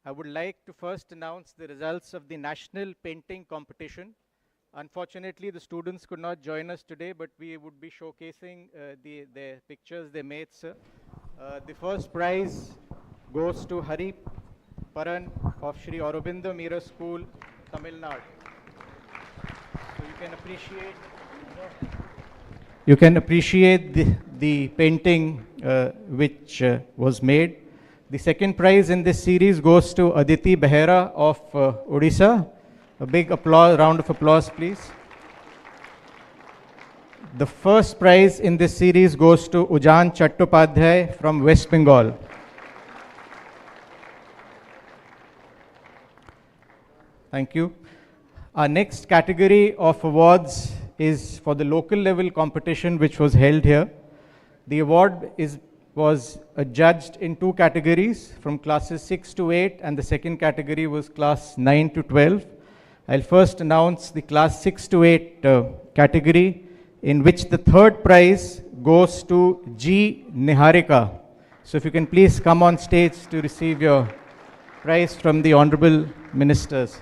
I would like to first announce the results of the National Painting Competition. Unfortunately, the students could not join us today, but we would be showcasing their pictures they made, sir. The first prize goes to Hari Paran of Sri Aurobindo Mira School, Tamil Nadu. So you can appreciate the painting which was made. The second prize in this series goes to Aditi Behera of Odisha. A big round of applause, please. The first prize in this series goes to Ujan Chattopadhyay from West Bengal. Thank you. Our next category of awards is for the local level competition which was held here. The award was judged in two categories from classes 6 to 8, and the second category was class 9 to 12. I'll first announce the class 6 to 8 category, in which the third prize goes to G. Niharika. So if you can please come on stage to receive your prize from the Honorable Ministers.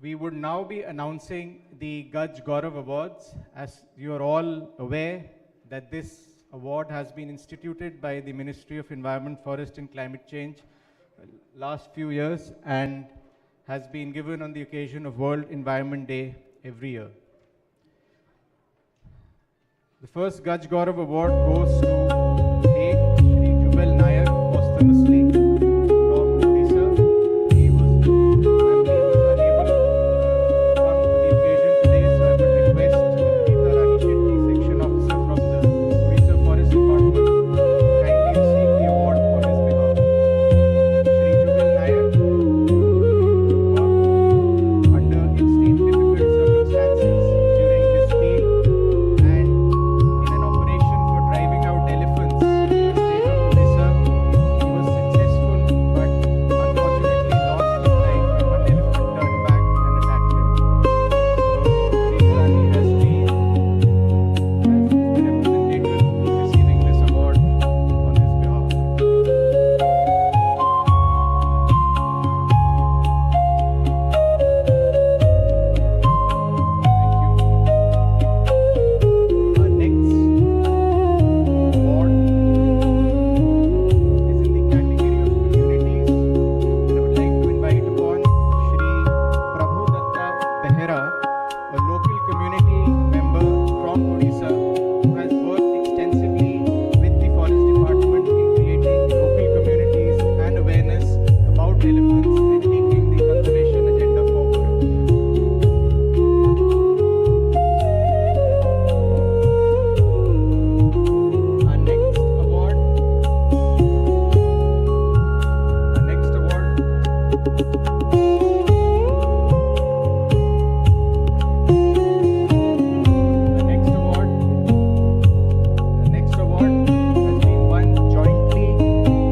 We would now be announcing the Gaj Gaurav Awards. As you are all aware that this award has been instituted by the Ministry of Environment, Forest and Climate Change last few years and has been given on the occasion of World Environment Day every year. The first Gaj Gaurav Award goes to late Shri Jubal Nair posthumously from Odisha. He was unable to come to the occasion today, so I would request Geeta Rani Shetty, Section Officer from the Odisha Forest Department, to kindly receive the award on his behalf. Shri Jubal Nair was The next award has been won jointly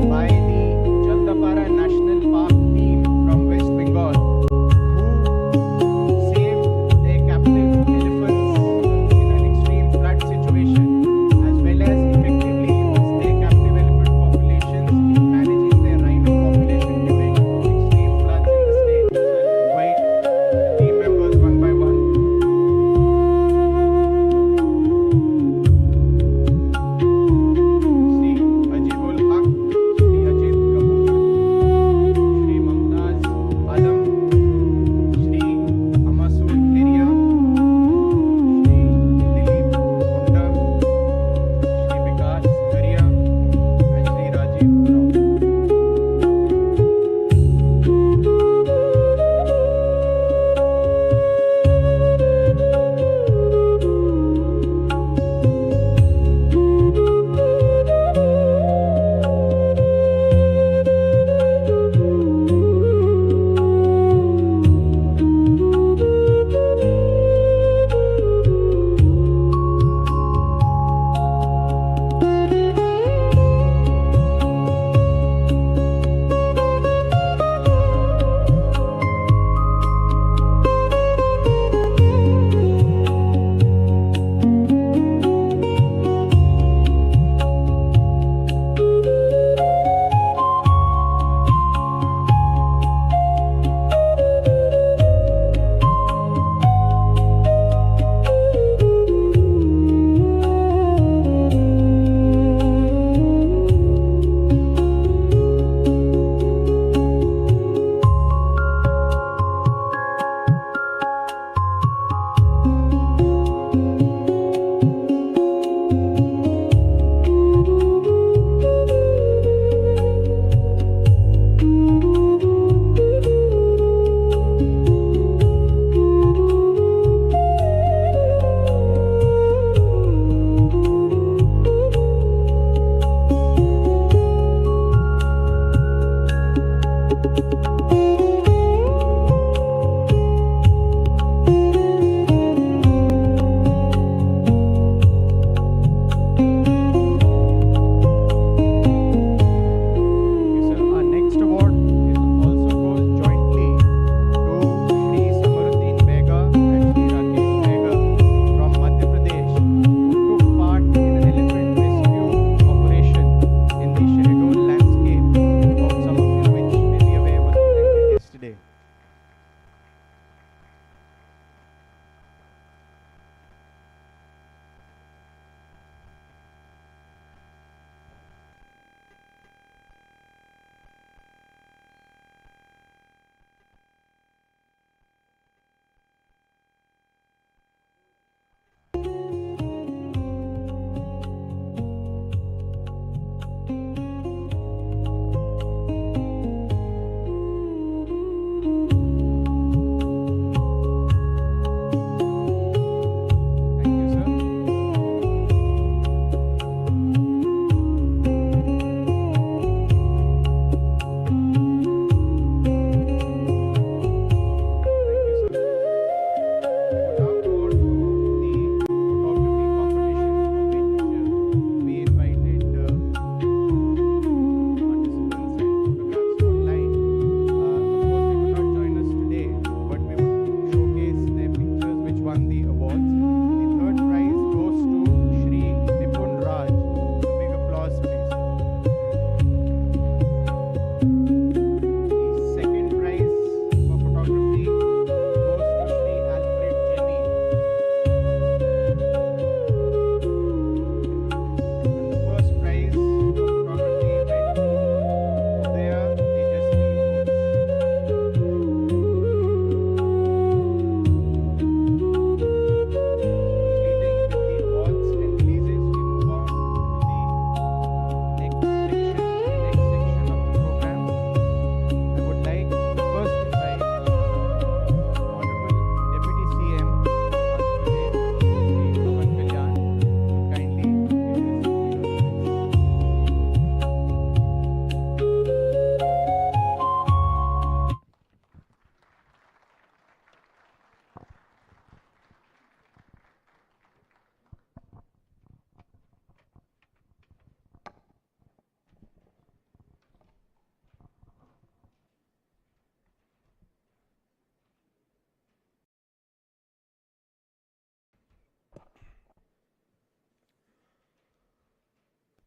by the Jaldapara National Park team from West Bengal, who saved their captive elephants in an extreme flood situation, as well as effectively used their captive elephant populations in managing their rhino population during extreme floods in the state. So I'll invite the team members one by one. Shri Ajibul Haq, Shri Ajit Kapoor, Shri Mumtaz Alam, Shri Amasul Thiria, Shri Dilip Kunda, Shri Vikas Karia, and Shri Rajiv Rao. Sir, our next award is also goes jointly to Shri Samaruddin Bega and Shri Rakesh Bega from Madhya Pradesh, who took part in an elephant rescue operation in the Shahdol landscape, of some of you which may be aware was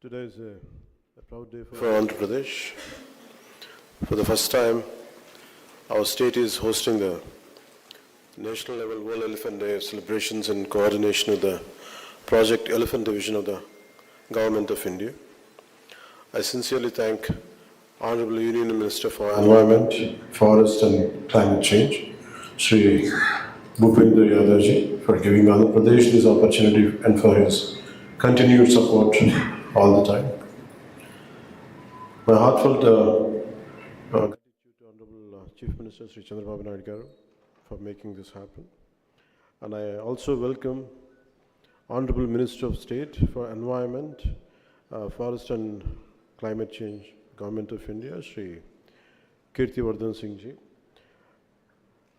Today is a proud day for Andhra Pradesh. For the first time, our state is hosting the national level World Elephant Day celebrations in coordination with the Project Elephant Division of the Government of India. I sincerely thank Honorable Union Minister for Environment, Forest and Climate Change, Shri Bhupendra Yadav, for giving Andhra Pradesh this opportunity and for his continued support all the time. My heartfelt gratitude to Honorable Chief Minister Sri Chandrababu Naidu Garu for making this happen. And I also welcome Honorable Minister of State for Environment, Forest and Climate Change, Government of India, Shri Kirtiwardhan Singh Ji.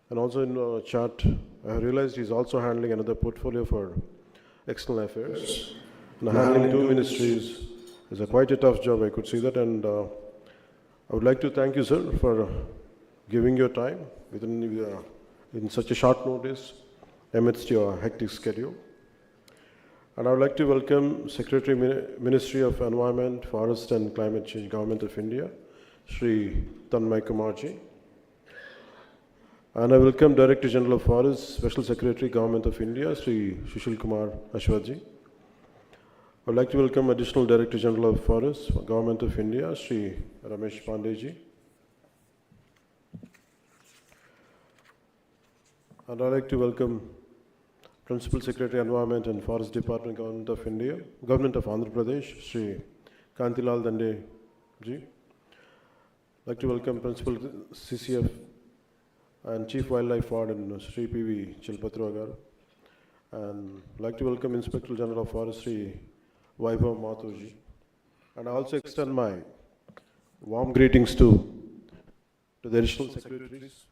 And also in chat, I realized he's also handling another portfolio for external affairs. And handling two ministries is quite a tough job, I could see that. And I would like to thank you, sir, for giving your time in such a short notice amidst your hectic schedule. And I would like to welcome Secretary Ministry of Environment, Forest and Climate Change, Government of India, Shri Tanmay Kumar Ji. And I welcome Director General of Forest, Special Secretary, Government of India, Shri Sushil Kumar Ashwath Ji. I would like to welcome Additional Director General of Forest, Government of India, Shri Ramesh Pandey Ji. And I would like to welcome Principal Secretary Environment and Forest Department, Government of India, Government of Andhra Pradesh, Shri Kantilal Dande Ji. I'd like to welcome Principal CCF and Chief Wildlife Warden, Shri P.V. Chilpatra Garu. And I'd like to welcome Inspector General of Forestry, Vaibhav Mathur Ji. And I also extend my warm greetings to the additional secretaries.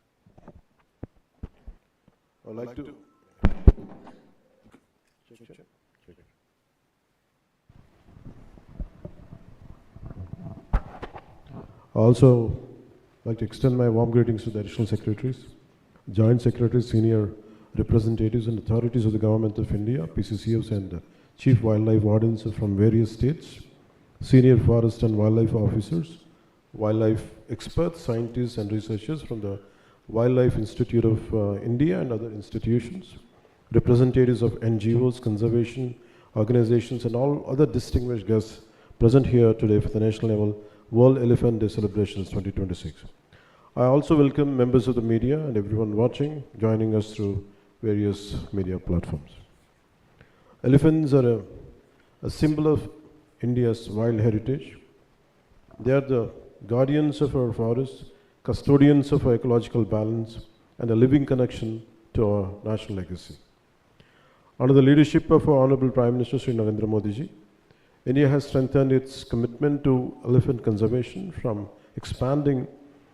I'd like to check. Also, I'd like to extend my warm greetings to the additional secretaries, joint secretaries, senior representatives and authorities of the Government of India, PCCFs and chief wildlife wardens from various states, senior forest and wildlife officers, wildlife experts, scientists and researchers from the Wildlife Institute of India and other institutions, representatives of NGOs, conservation organizations and all other distinguished guests present here today for the national level World Elephant Day celebrations 2026. I also welcome members of the media and everyone watching, joining us through various media platforms. Elephants are a symbol of India's wild heritage. They are the guardians of our forests, custodians of our ecological balance, and a living connection to our national legacy. Under the leadership of our Honorable Prime Minister Sri Narendra Modi ji, India has strengthened its commitment to elephant conservation, from expanding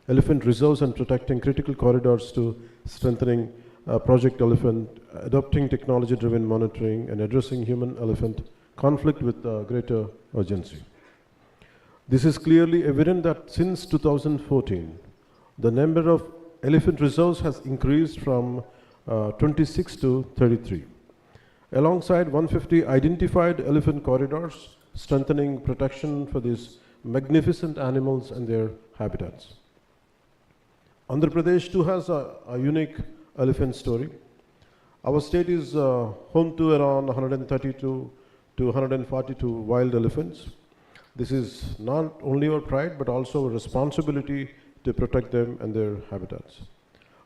elephant reserves and protecting critical corridors to strengthening Project Elephant, adopting technology-driven monitoring and addressing human-elephant conflict with greater urgency. This is clearly evident that since 2014, the number of elephant reserves has increased from 26 to 33. Alongside 150 identified elephant corridors, strengthening protection for these magnificent animals and their habitats. Andhra Pradesh too has a unique elephant story. Our state is home to around 132 to 142 wild elephants. This is not only our pride but also a responsibility to protect them and their habitats.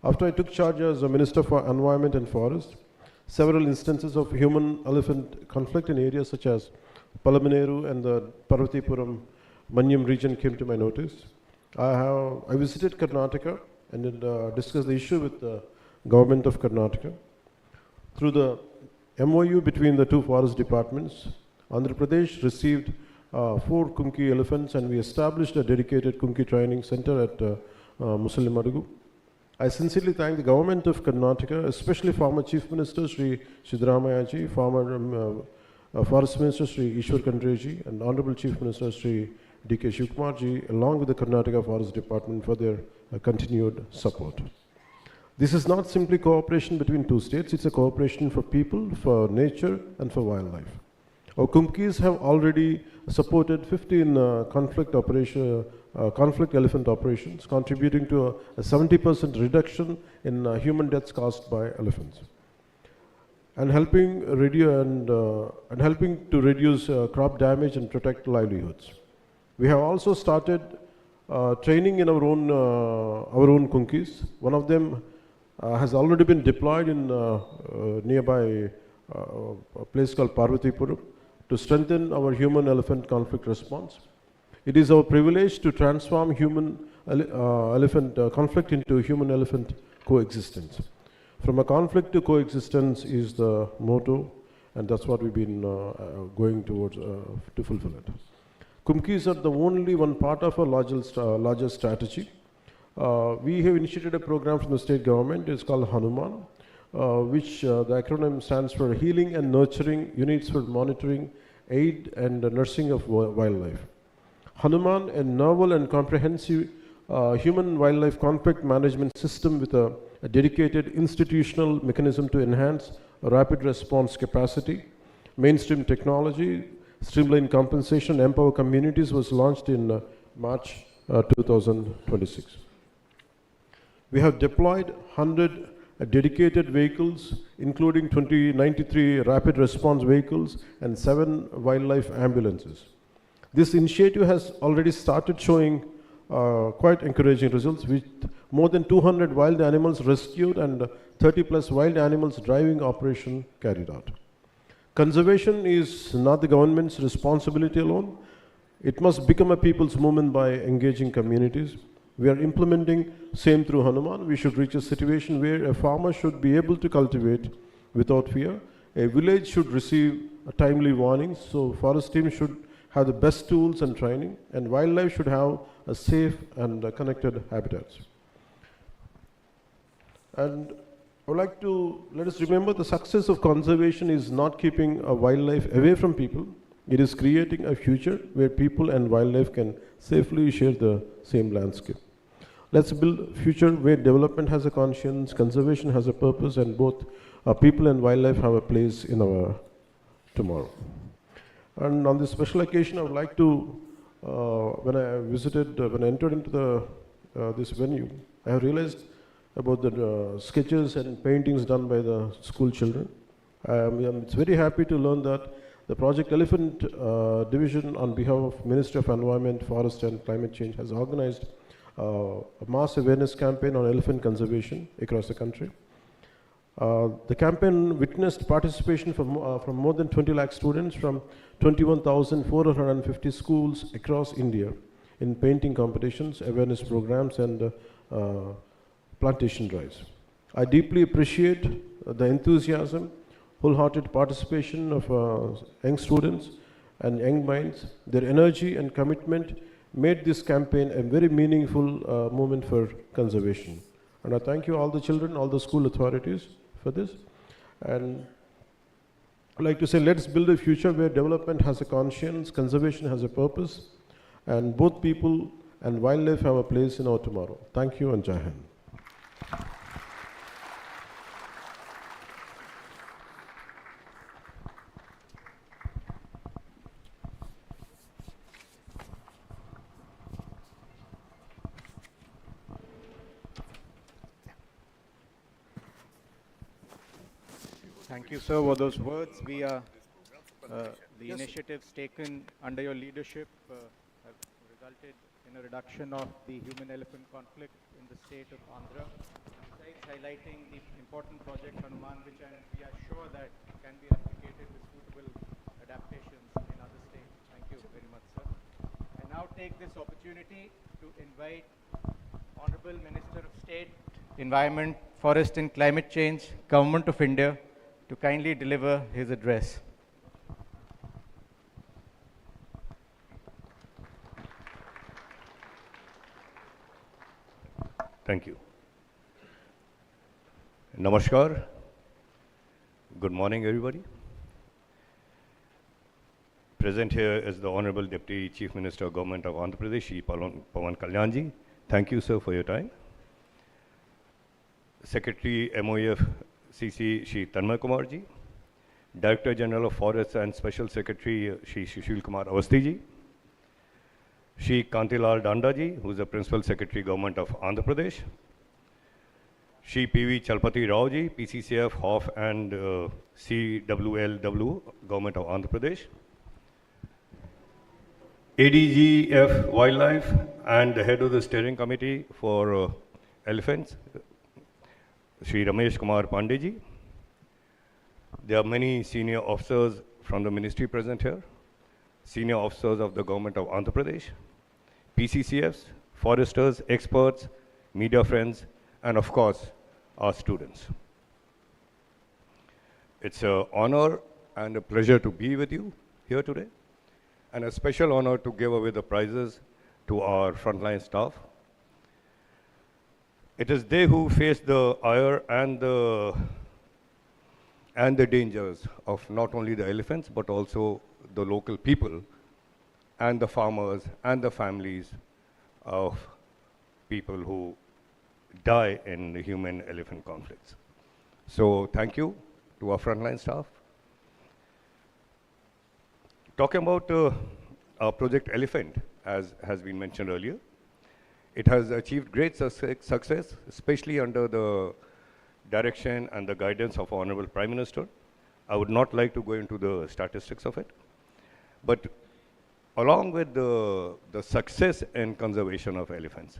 After I took charge as a Minister for Environment and Forest, several instances of human-elephant conflict in areas such as Palamaneru and the Parvatipuram Manyam region came to my notice. I visited Karnataka and discussed the issue with the government of Karnataka. Through the MOU between the two forest departments, Andhra Pradesh received 4 Kunki elephants and we established a dedicated Kunki training center at Musallimadugu. I sincerely thank the government of Karnataka, especially former Chief Minister Sri Siddaramaiah ji, former Forest Minister Sri Ishwar Khandre ji, and Honorable Chief Minister Sri D.K. Shivkumar ji, along with the Karnataka Forest Department for their continued support. This is not simply cooperation between two states, it's a cooperation for people, for nature and for wildlife. Our Kumkis have already supported 15 conflict elephant operations, contributing to a 70% reduction in human deaths caused by elephants, and helping to reduce crop damage and protect livelihoods. We have also started training in our own Kumkis. One of them has already been deployed in nearby a place called Parvatipuram to strengthen our human-elephant conflict response. It is our privilege to transform human-elephant conflict into human-elephant coexistence. From a conflict to coexistence is the motto, and that's what we've been going towards to fulfill it. Kumkis are the only one part of a larger strategy. We have initiated a program from the state government. It's called Hanuman, which the acronym stands for Healing and Nurturing Units for Monitoring, Aid and Nursing of Wildlife. Hanuman, a novel and comprehensive human-wildlife conflict management system with a dedicated institutional mechanism to enhance rapid response capacity, mainstream technology, streamline compensation, empower communities, was launched in March 2026. We have deployed 100 dedicated vehicles, including 93 rapid response vehicles and 7 wildlife ambulances. This initiative has already started showing quite encouraging results, with more than 200 wild animals rescued and 30 plus wild animals driving operation carried out. Conservation is not the government's responsibility alone. It must become a people's movement by engaging communities. We are implementing same through Hanuman. We should reach a situation where a farmer should be able to cultivate without fear. A village should receive a timely warnings. So forest team should have the best tools and training, and wildlife should have a safe and connected habitats. And I would like to let us remember the success of conservation is not keeping wildlife away from people. It is creating a future where people and wildlife can safely share the same landscape. Let's build a future where development has a conscience, conservation has a purpose, and both people and wildlife have a place in our tomorrow. And on this special occasion, I would like to, when I entered into this venue, I have realized about the sketches and paintings done by the school children. It's very happy to learn that the Project Elephant division, on behalf of Ministry of Environment, Forest and Climate Change, has organized a mass awareness campaign on elephant conservation across the country. The campaign witnessed participation from more than 20 lakh students from 21,450 schools across India in painting competitions, awareness programs, and plantation drives. I deeply appreciate the enthusiasm, wholehearted participation of young students and young minds. Their energy and commitment made this campaign a very meaningful movement for conservation. And I thank you all the children, all the school authorities for this. And I'd like to say, let's build a future where development has a conscience, conservation has a purpose, and both people and wildlife have a place in our tomorrow. Thank you and Jai Hind. Thank you, sir, for those words. The initiatives taken under your leadership have resulted in a reduction of the human-elephant conflict in the state of Andhra, besides highlighting the important project Hanuman, which we are sure that can be replicated with suitable adaptations in other states. Thank you very much, sir. I now take this opportunity to invite Honorable Minister of State, Environment, Forest and Climate Change, Government of India, to kindly deliver his address. Thank you. Namaskar. Good morning, everybody. Present here is the Honorable Deputy Chief Minister of Government of Andhra Pradesh, Shri Pawan Kalyanji. Thank you, sir, for your time. Secretary MOEF CC Shri Tanmay Kumarji, Director General of Forests and Special Secretary Shri Sushil Kumar Awasthi ji, Shri Kantilal Danda ji, who is the Principal Secretary Government of Andhra Pradesh, Shri P.V. Chalpati Rao ji, PCCF, HOF and CWLW, Government of Andhra Pradesh, ADGF Wildlife and the head of the steering committee for elephants, Shri Ramesh Kumar Pandey ji. There are many senior officers from the ministry present here, senior officers of the government of Andhra Pradesh, PCCFs, foresters, experts, media friends, and of course, our students. It's an honor and a pleasure to be with you here today, and a special honor to give away the prizes to our frontline staff. It is they who face the ire and the dangers of not only the elephants, but also the local people and the farmers and the families of people who die in the human-elephant conflicts. So thank you to our frontline staff. Talking about our Project Elephant, as has been mentioned earlier, it has achieved great success, especially under the direction and the guidance of Honorable Prime Minister. I would not like to go into the statistics of it, but along with the success in conservation of elephants,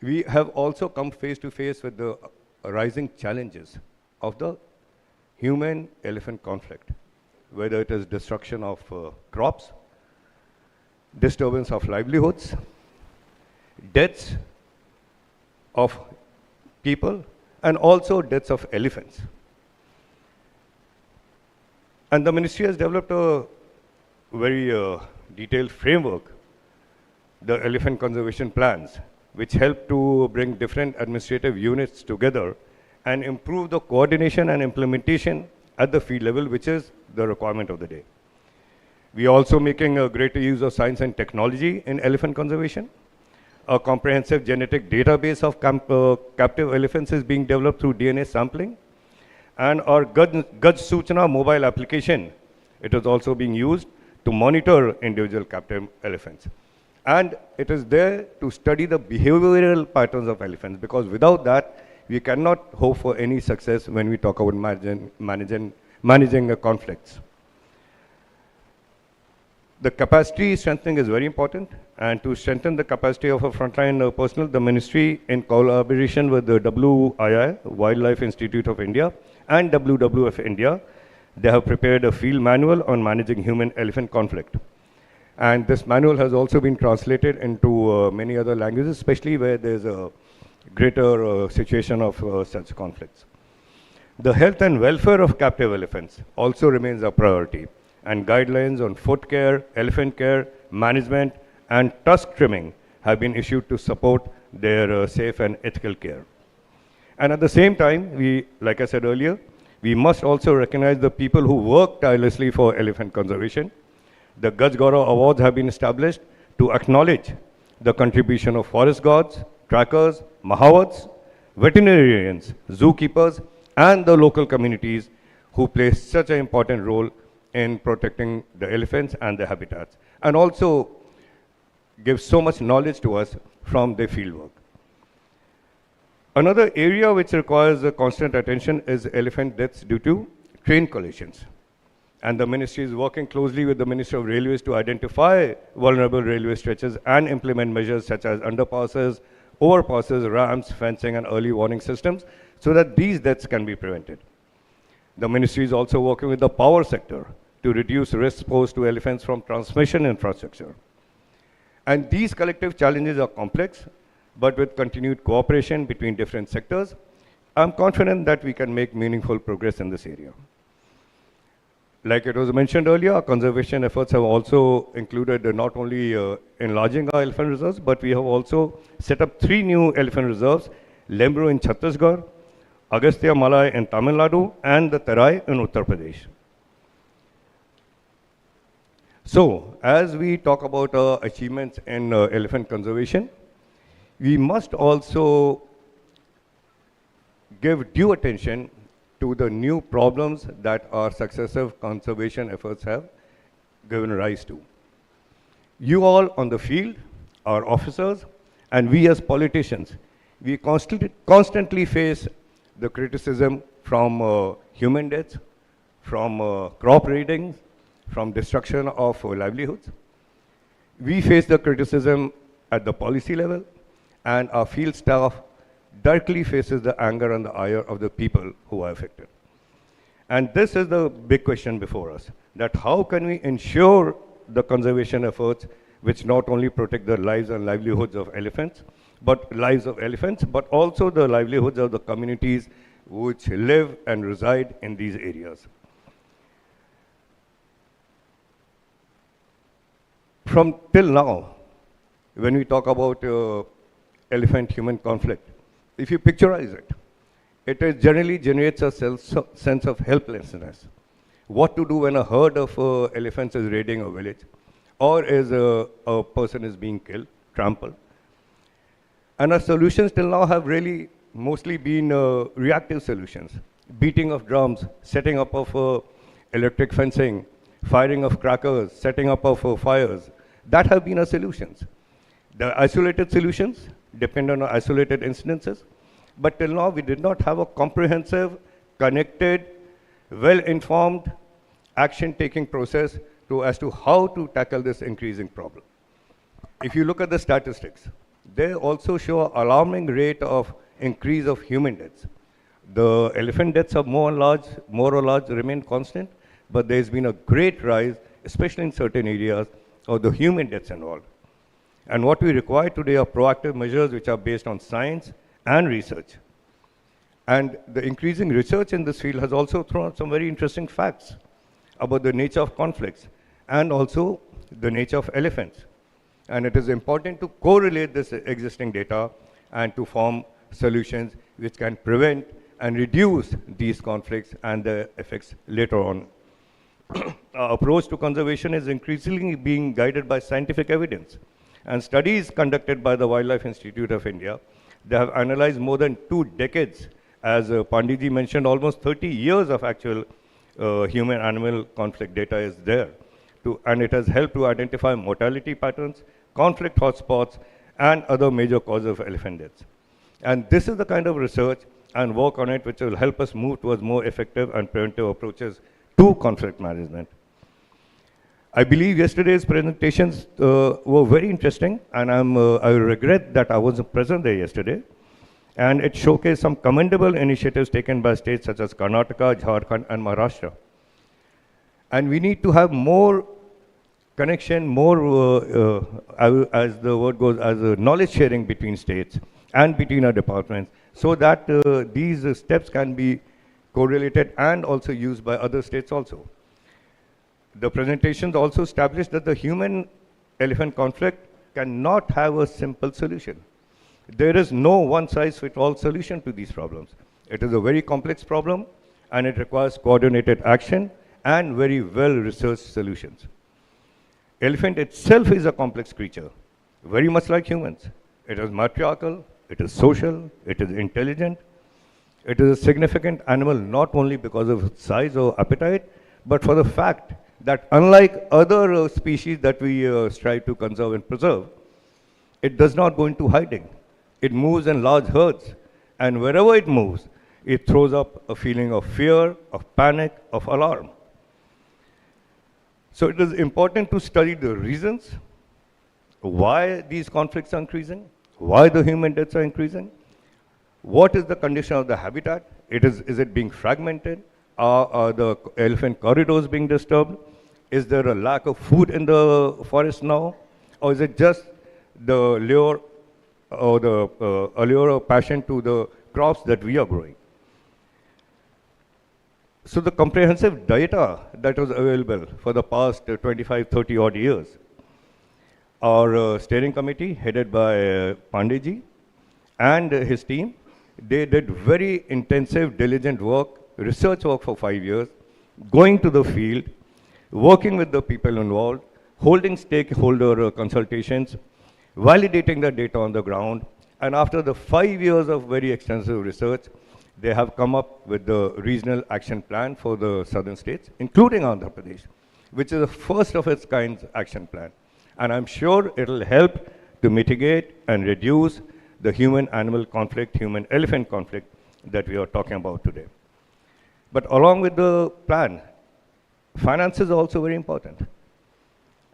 we have also come face to face with the rising challenges of the human-elephant conflict, whether it is destruction of crops, disturbance of livelihoods, deaths of people, and also deaths of elephants. And the ministry has developed a very detailed framework, the elephant conservation plans, which help to bring different administrative units together and improve the coordination and implementation at the field level, which is the requirement of the day. We are also making a greater use of science and technology in elephant conservation. A comprehensive genetic database of captive elephants is being developed through DNA sampling. And our Gaj Suchna mobile application, it is also being used to monitor individual captive elephants. And it is there to study the behavioral patterns of elephants, because without that, we cannot hope for any success when we talk about managing conflicts. The capacity strengthening is very important, and to strengthen the capacity of a frontline personnel, the ministry, in collaboration with the WII, Wildlife Institute of India, and WWF India, they have prepared a field manual on managing human-elephant conflict. And this manual has also been translated into many other languages, especially where there's a greater situation of such conflicts. The health and welfare of captive elephants also remains a priority, and guidelines on foot care, elephant care, management, and tusk trimming have been issued to support their safe and ethical care. And at the same time, we, like I said earlier, we must also recognize the people who work tirelessly for elephant conservation. The Gaj Gaurav Awards have been established to acknowledge the contribution of forest guards, trackers, mahawats, veterinarians, zookeepers, and the local communities who play such an important role in protecting the elephants and their habitats, and also give so much knowledge to us from their fieldwork. Another area which requires constant attention is elephant deaths due to train collisions. And the ministry is working closely with the Ministry of Railways to identify vulnerable railway stretches and implement measures such as underpasses, overpasses, ramps, fencing, and early warning systems so that these deaths can be prevented. The ministry is also working with the power sector to reduce risks posed to elephants from transmission infrastructure. And these collective challenges are complex, but with continued cooperation between different sectors, I'm confident that we can make meaningful progress in this area. Like it was mentioned earlier, our conservation efforts have also included not only enlarging our elephant reserves, but we have also set up 3 new elephant reserves, Lembru in Chhattisgarh, Agastya Malai in Tamil Nadu, and the Terai in Uttar Pradesh. So, as we talk about our achievements in elephant conservation, we must also give due attention to the new problems that our successive conservation efforts have given rise to. You all on the field, our officers, and we as politicians, we constantly face the criticism from human deaths, from crop raiding, from destruction of livelihoods. We face the criticism at the policy level, and our field staff directly faces the anger and the ire of the people who are affected. And this is the big question before us, that how can we ensure the conservation efforts which not only protect the lives and livelihoods of elephants, but also the livelihoods of the communities which live and reside in these areas. From till now, when we talk about elephant-human conflict, if you picturize it, it generally generates a sense of helplessness. What to do when a herd of elephants is raiding a village, or is a person is being killed, trampled. And our solutions till now have really mostly been reactive solutions. Beating of drums, setting up of electric fencing, firing of crackers, setting up of fires. That have been our solutions. The isolated solutions depend on isolated incidences, but till now we did not have a comprehensive, connected, well-informed, action-taking process as to how to tackle this increasing problem. If you look at the statistics, they also show an alarming rate of increase of human deaths. The elephant deaths are more or large remain constant, but there's been a great rise, especially in certain areas, of the human deaths involved. And what we require today are proactive measures which are based on science and research. And the increasing research in this field has also thrown up some very interesting facts about the nature of conflicts and also the nature of elephants. And it is important to correlate this existing data and to form solutions which can prevent and reduce these conflicts and the effects later on. Our approach to conservation is increasingly being guided by scientific evidence. And studies conducted by the Wildlife Institute of India, they have analyzed more than 2 decades, as Panditji mentioned, almost 30 years of actual human-animal conflict data is there. And it has helped to identify mortality patterns, conflict hotspots, and other major causes of elephant deaths. And this is the kind of research and work on it which will help us move towards more effective and preventive approaches to conflict management. I believe yesterday's presentations were very interesting, and I regret that I wasn't present there yesterday. And it showcased some commendable initiatives taken by states such as Karnataka, Jharkhand, and Maharashtra. And we need to have more connection, more, as the word goes, as a knowledge sharing between states and between our departments, so that these steps can be correlated and also used by other states also. The presentations also established that the human-elephant conflict cannot have a simple solution. There is no one-size-fits-all solution to these problems. It is a very complex problem, and it requires coordinated action and very well-researched solutions. Elephant itself is a complex creature, very much like humans. It is matriarchal, it is social, it is intelligent. It is a significant animal not only because of its size or appetite, but for the fact that unlike other species that we strive to conserve and preserve, it does not go into hiding. It moves in large herds, and wherever it moves, it throws up a feeling of fear, of panic, of alarm. So it is important to study the reasons why these conflicts are increasing, why the human deaths are increasing, what is the condition of the habitat, is it being fragmented, are the elephant corridors being disturbed, is there a lack of food in the forest now, or is it just the lure or the allure of passion to the crops that we are growing. So the comprehensive data that was available for the past 25, 30 odd years, our steering committee headed by Pandeyji and his team, they did very intensive, diligent work, research work for 5 years, going to the field, working with the people involved, holding stakeholder consultations, validating the data on the ground, and after the 5 years of very extensive research, they have come up with the regional action plan for the southern states, including Andhra Pradesh, which is the first of its kind action plan. And I'm sure it'll help to mitigate and reduce the human-animal conflict, human-elephant conflict that we are talking about today. But along with the plan, finance is also very important.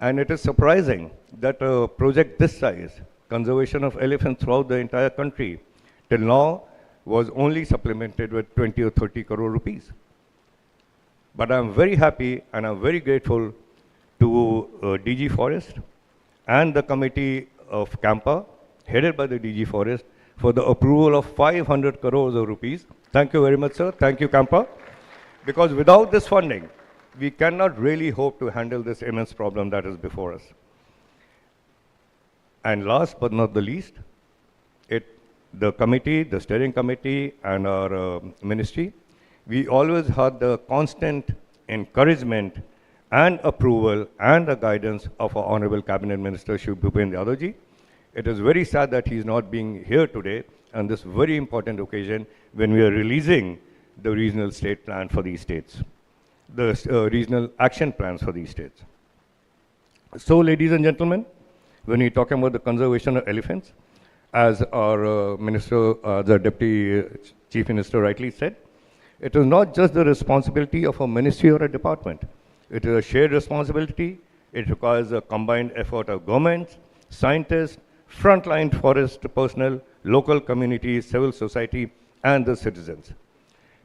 And it is surprising that a project this size, conservation of elephants throughout the entire country, till now was only supplemented with 20 or 30 crore rupees. But I'm very happy and I'm very grateful to DG Forest and the committee of Campa, headed by the DG Forest, for the approval of 500 crores of rupees. Thank you very much, sir. Thank you, Campa. Because without this funding, we cannot really hope to handle this immense problem that is before us. And last but not the least, the committee, the steering committee, and our ministry, we always had the constant encouragement and approval and the guidance of our Honorable Cabinet Minister, Shri Bhupen Yadavji. It is very sad that he is not being here today on this very important occasion when we are releasing the regional state plan for these states, the regional action plans for these states. So, ladies and gentlemen, when we're talking about the conservation of elephants, as our Minister, the Deputy Chief Minister rightly said, it is not just the responsibility of a ministry or a department. It is a shared responsibility. It requires a combined effort of governments, scientists, frontline forest personnel, local communities, civil society, and the citizens.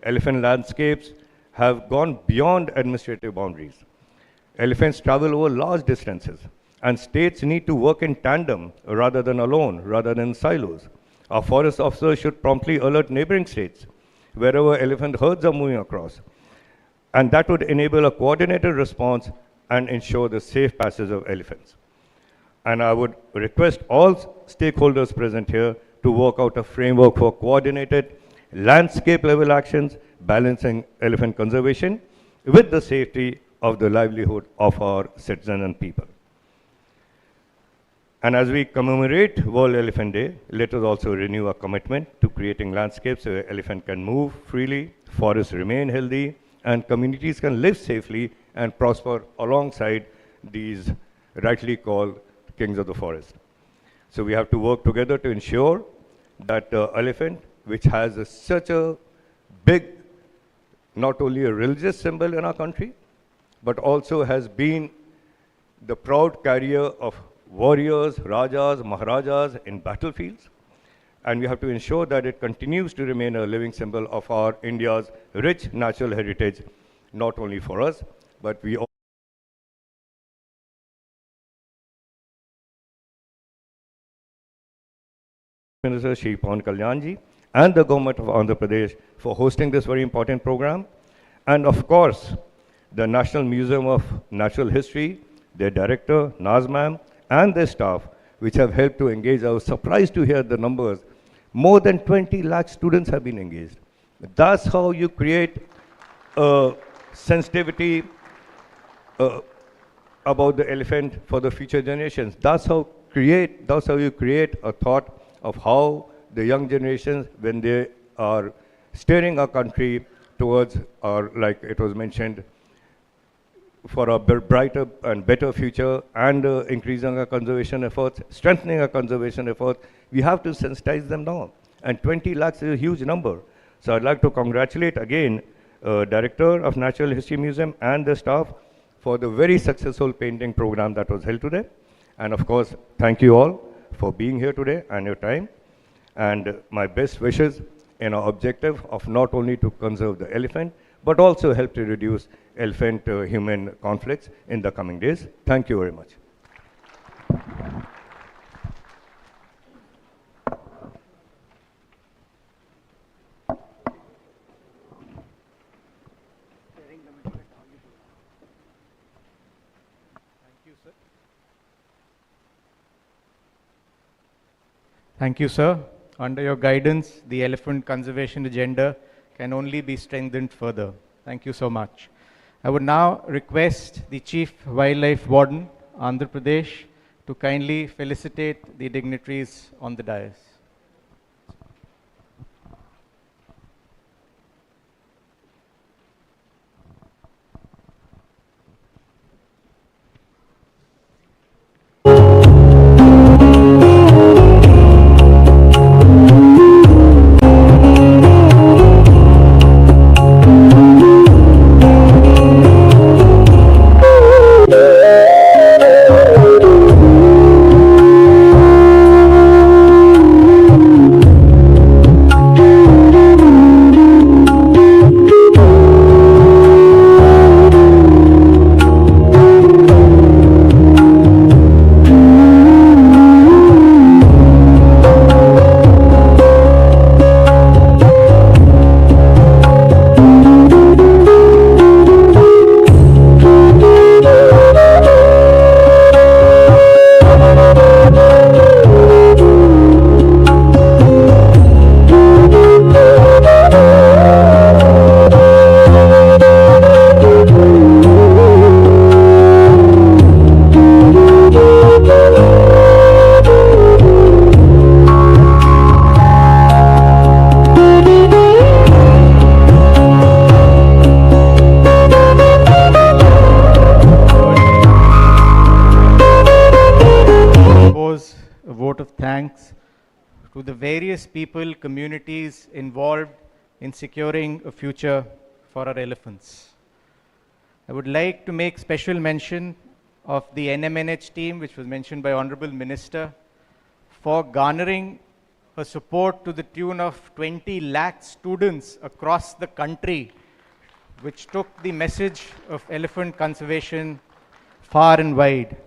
Elephant landscapes have gone beyond administrative boundaries. Elephants travel over large distances, and states need to work in tandem rather than alone, rather than silos. Our forest officers should promptly alert neighboring states wherever elephant herds are moving across. And that would enable a coordinated response and ensure the safe passage of elephants. And I would request all stakeholders present here to work out a framework for coordinated landscape level actions, balancing elephant conservation with the safety of the livelihood of our citizens and people. And as we commemorate World Elephant Day, let us also renew our commitment to creating landscapes where elephants can move freely, forests remain healthy, and communities can live safely and prosper alongside these rightly called kings of the forest. So we have to work together to ensure that the elephant, which has such a big, not only a religious symbol in our country, but also has been the proud carrier of warriors, rajas, maharajas in battlefields. And we have to ensure that it continues to remain a living symbol of our India's rich natural heritage, not only for us, but we all. Minister Shri Pawan Kalyan ji and the government of Andhra Pradesh for hosting this very important program. And of course, the National Museum of Natural History, their director, Naz ma'am, and their staff, which have helped to engage. I was surprised to hear the numbers. More than 20 lakh students have been engaged. That's how you create a sensitivity about the elephant for the future generations. That's how you create a thought of how the young generations, when they are steering our country towards our, like it was mentioned, for a brighter and better future, and increasing our conservation efforts, strengthening our conservation efforts, we have to sensitize them now. And 20 lakhs is a huge number. So I'd like to congratulate again Director of Natural History Museum and the staff for the very successful painting program that was held today. And of course, thank you all for being here today and your time. And my best wishes in our objective of not only to conserve the elephant, but also help to reduce elephant-human conflicts in the coming days. Thank you very much. Thank you, sir. Under your guidance, the elephant conservation agenda can only be strengthened further. Thank you so much. I would now request the Chief Wildlife Warden, Andhra Pradesh, to kindly felicitate the dignitaries on the dais. to the various people, communities involved in securing a future for our elephants. I would like to make special mention of the NMNH team, which was mentioned by Honorable Minister, for garnering a support to the tune of 20 lakh students across the country, which took the message of elephant conservation far and wide.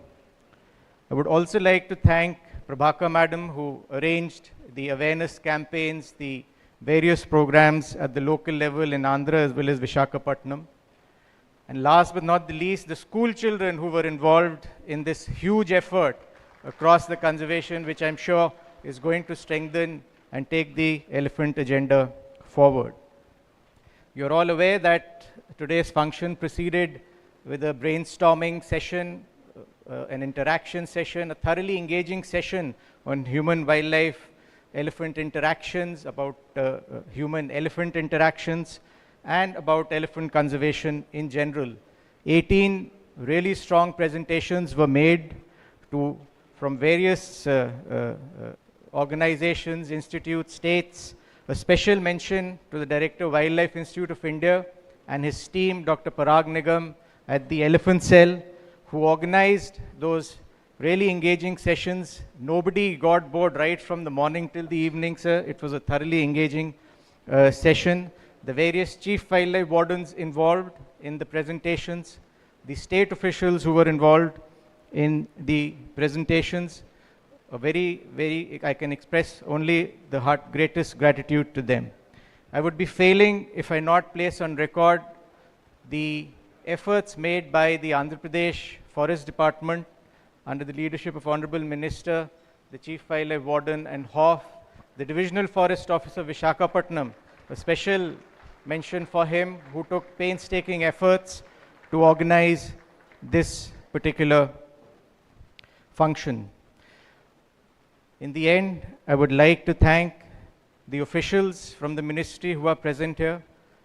I would also like to thank Prabhakar Madam, who arranged the awareness campaigns, the various programs at the local level in Andhra as well as Visakhapatnam. And last but not the least, the school children who were involved in this huge effort across the conservation, which I'm sure is going to strengthen and take the elephant agenda forward. You're all aware that today's function proceeded with a brainstorming session, an interaction session, a thoroughly engaging session on human-wildlife elephant interactions, about human-elephant interactions, and about elephant conservation in general. 18 really strong presentations were made from various organizations, institutes, states. A special mention to the Director of Wildlife Institute of India and his team, Dr. Parag Nigam at the Elephant Cell, who organized those really engaging sessions. Nobody got bored right from the morning till the evening, sir. It was a thoroughly engaging session. The various chief wildlife wardens involved in the presentations, the state officials who were involved in the presentations, I can express only the greatest gratitude to them. I would be failing if I not place on record the efforts made by the Andhra Pradesh Forest Department under the leadership of Honorable Minister, the Chief Wildlife Warden and HOF, the Divisional Forest Officer Visakhapatnam, a special mention for him, who took painstaking efforts to organize this particular function. In the end, I would like to thank the officials from the ministry who are present here,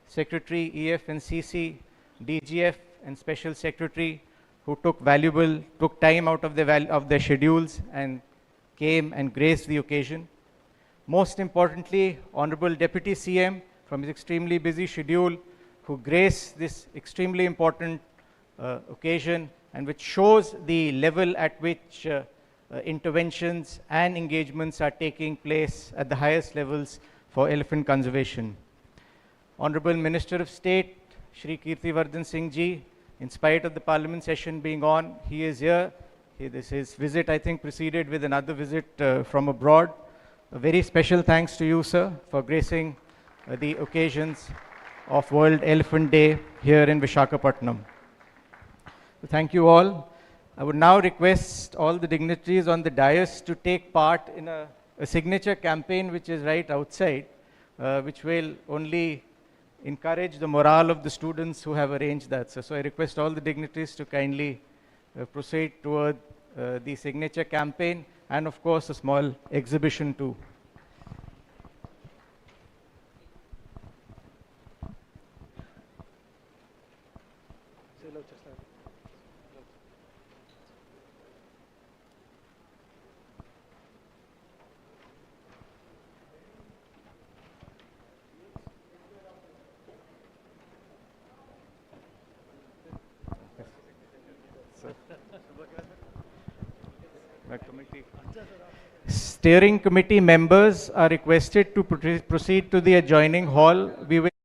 Secretary EF and CC, DGF and Special Secretary, who took time out of their schedules and came and graced the occasion. Most importantly, Honorable Deputy CM from his extremely busy schedule, who graced this extremely important occasion, and which shows the level at which interventions and engagements are taking place at the highest levels for elephant conservation. Honorable Minister of State, Shri Kirtivardhan Singh Ji, in spite of the Parliament session being on, he is here. His visit, I think, preceded with another visit from abroad. A very special thanks to you, sir, for gracing the occasions of World Elephant Day here in Visakhapatnam. So thank you all. I would now request all the dignitaries on the dais to take part in a signature campaign which is right outside, which will only encourage the morale of the students who have arranged that. So I request all the dignitaries to kindly proceed toward the signature campaign, and of course a small exhibition too. Steering committee members are requested to proceed to the adjoining hall. We will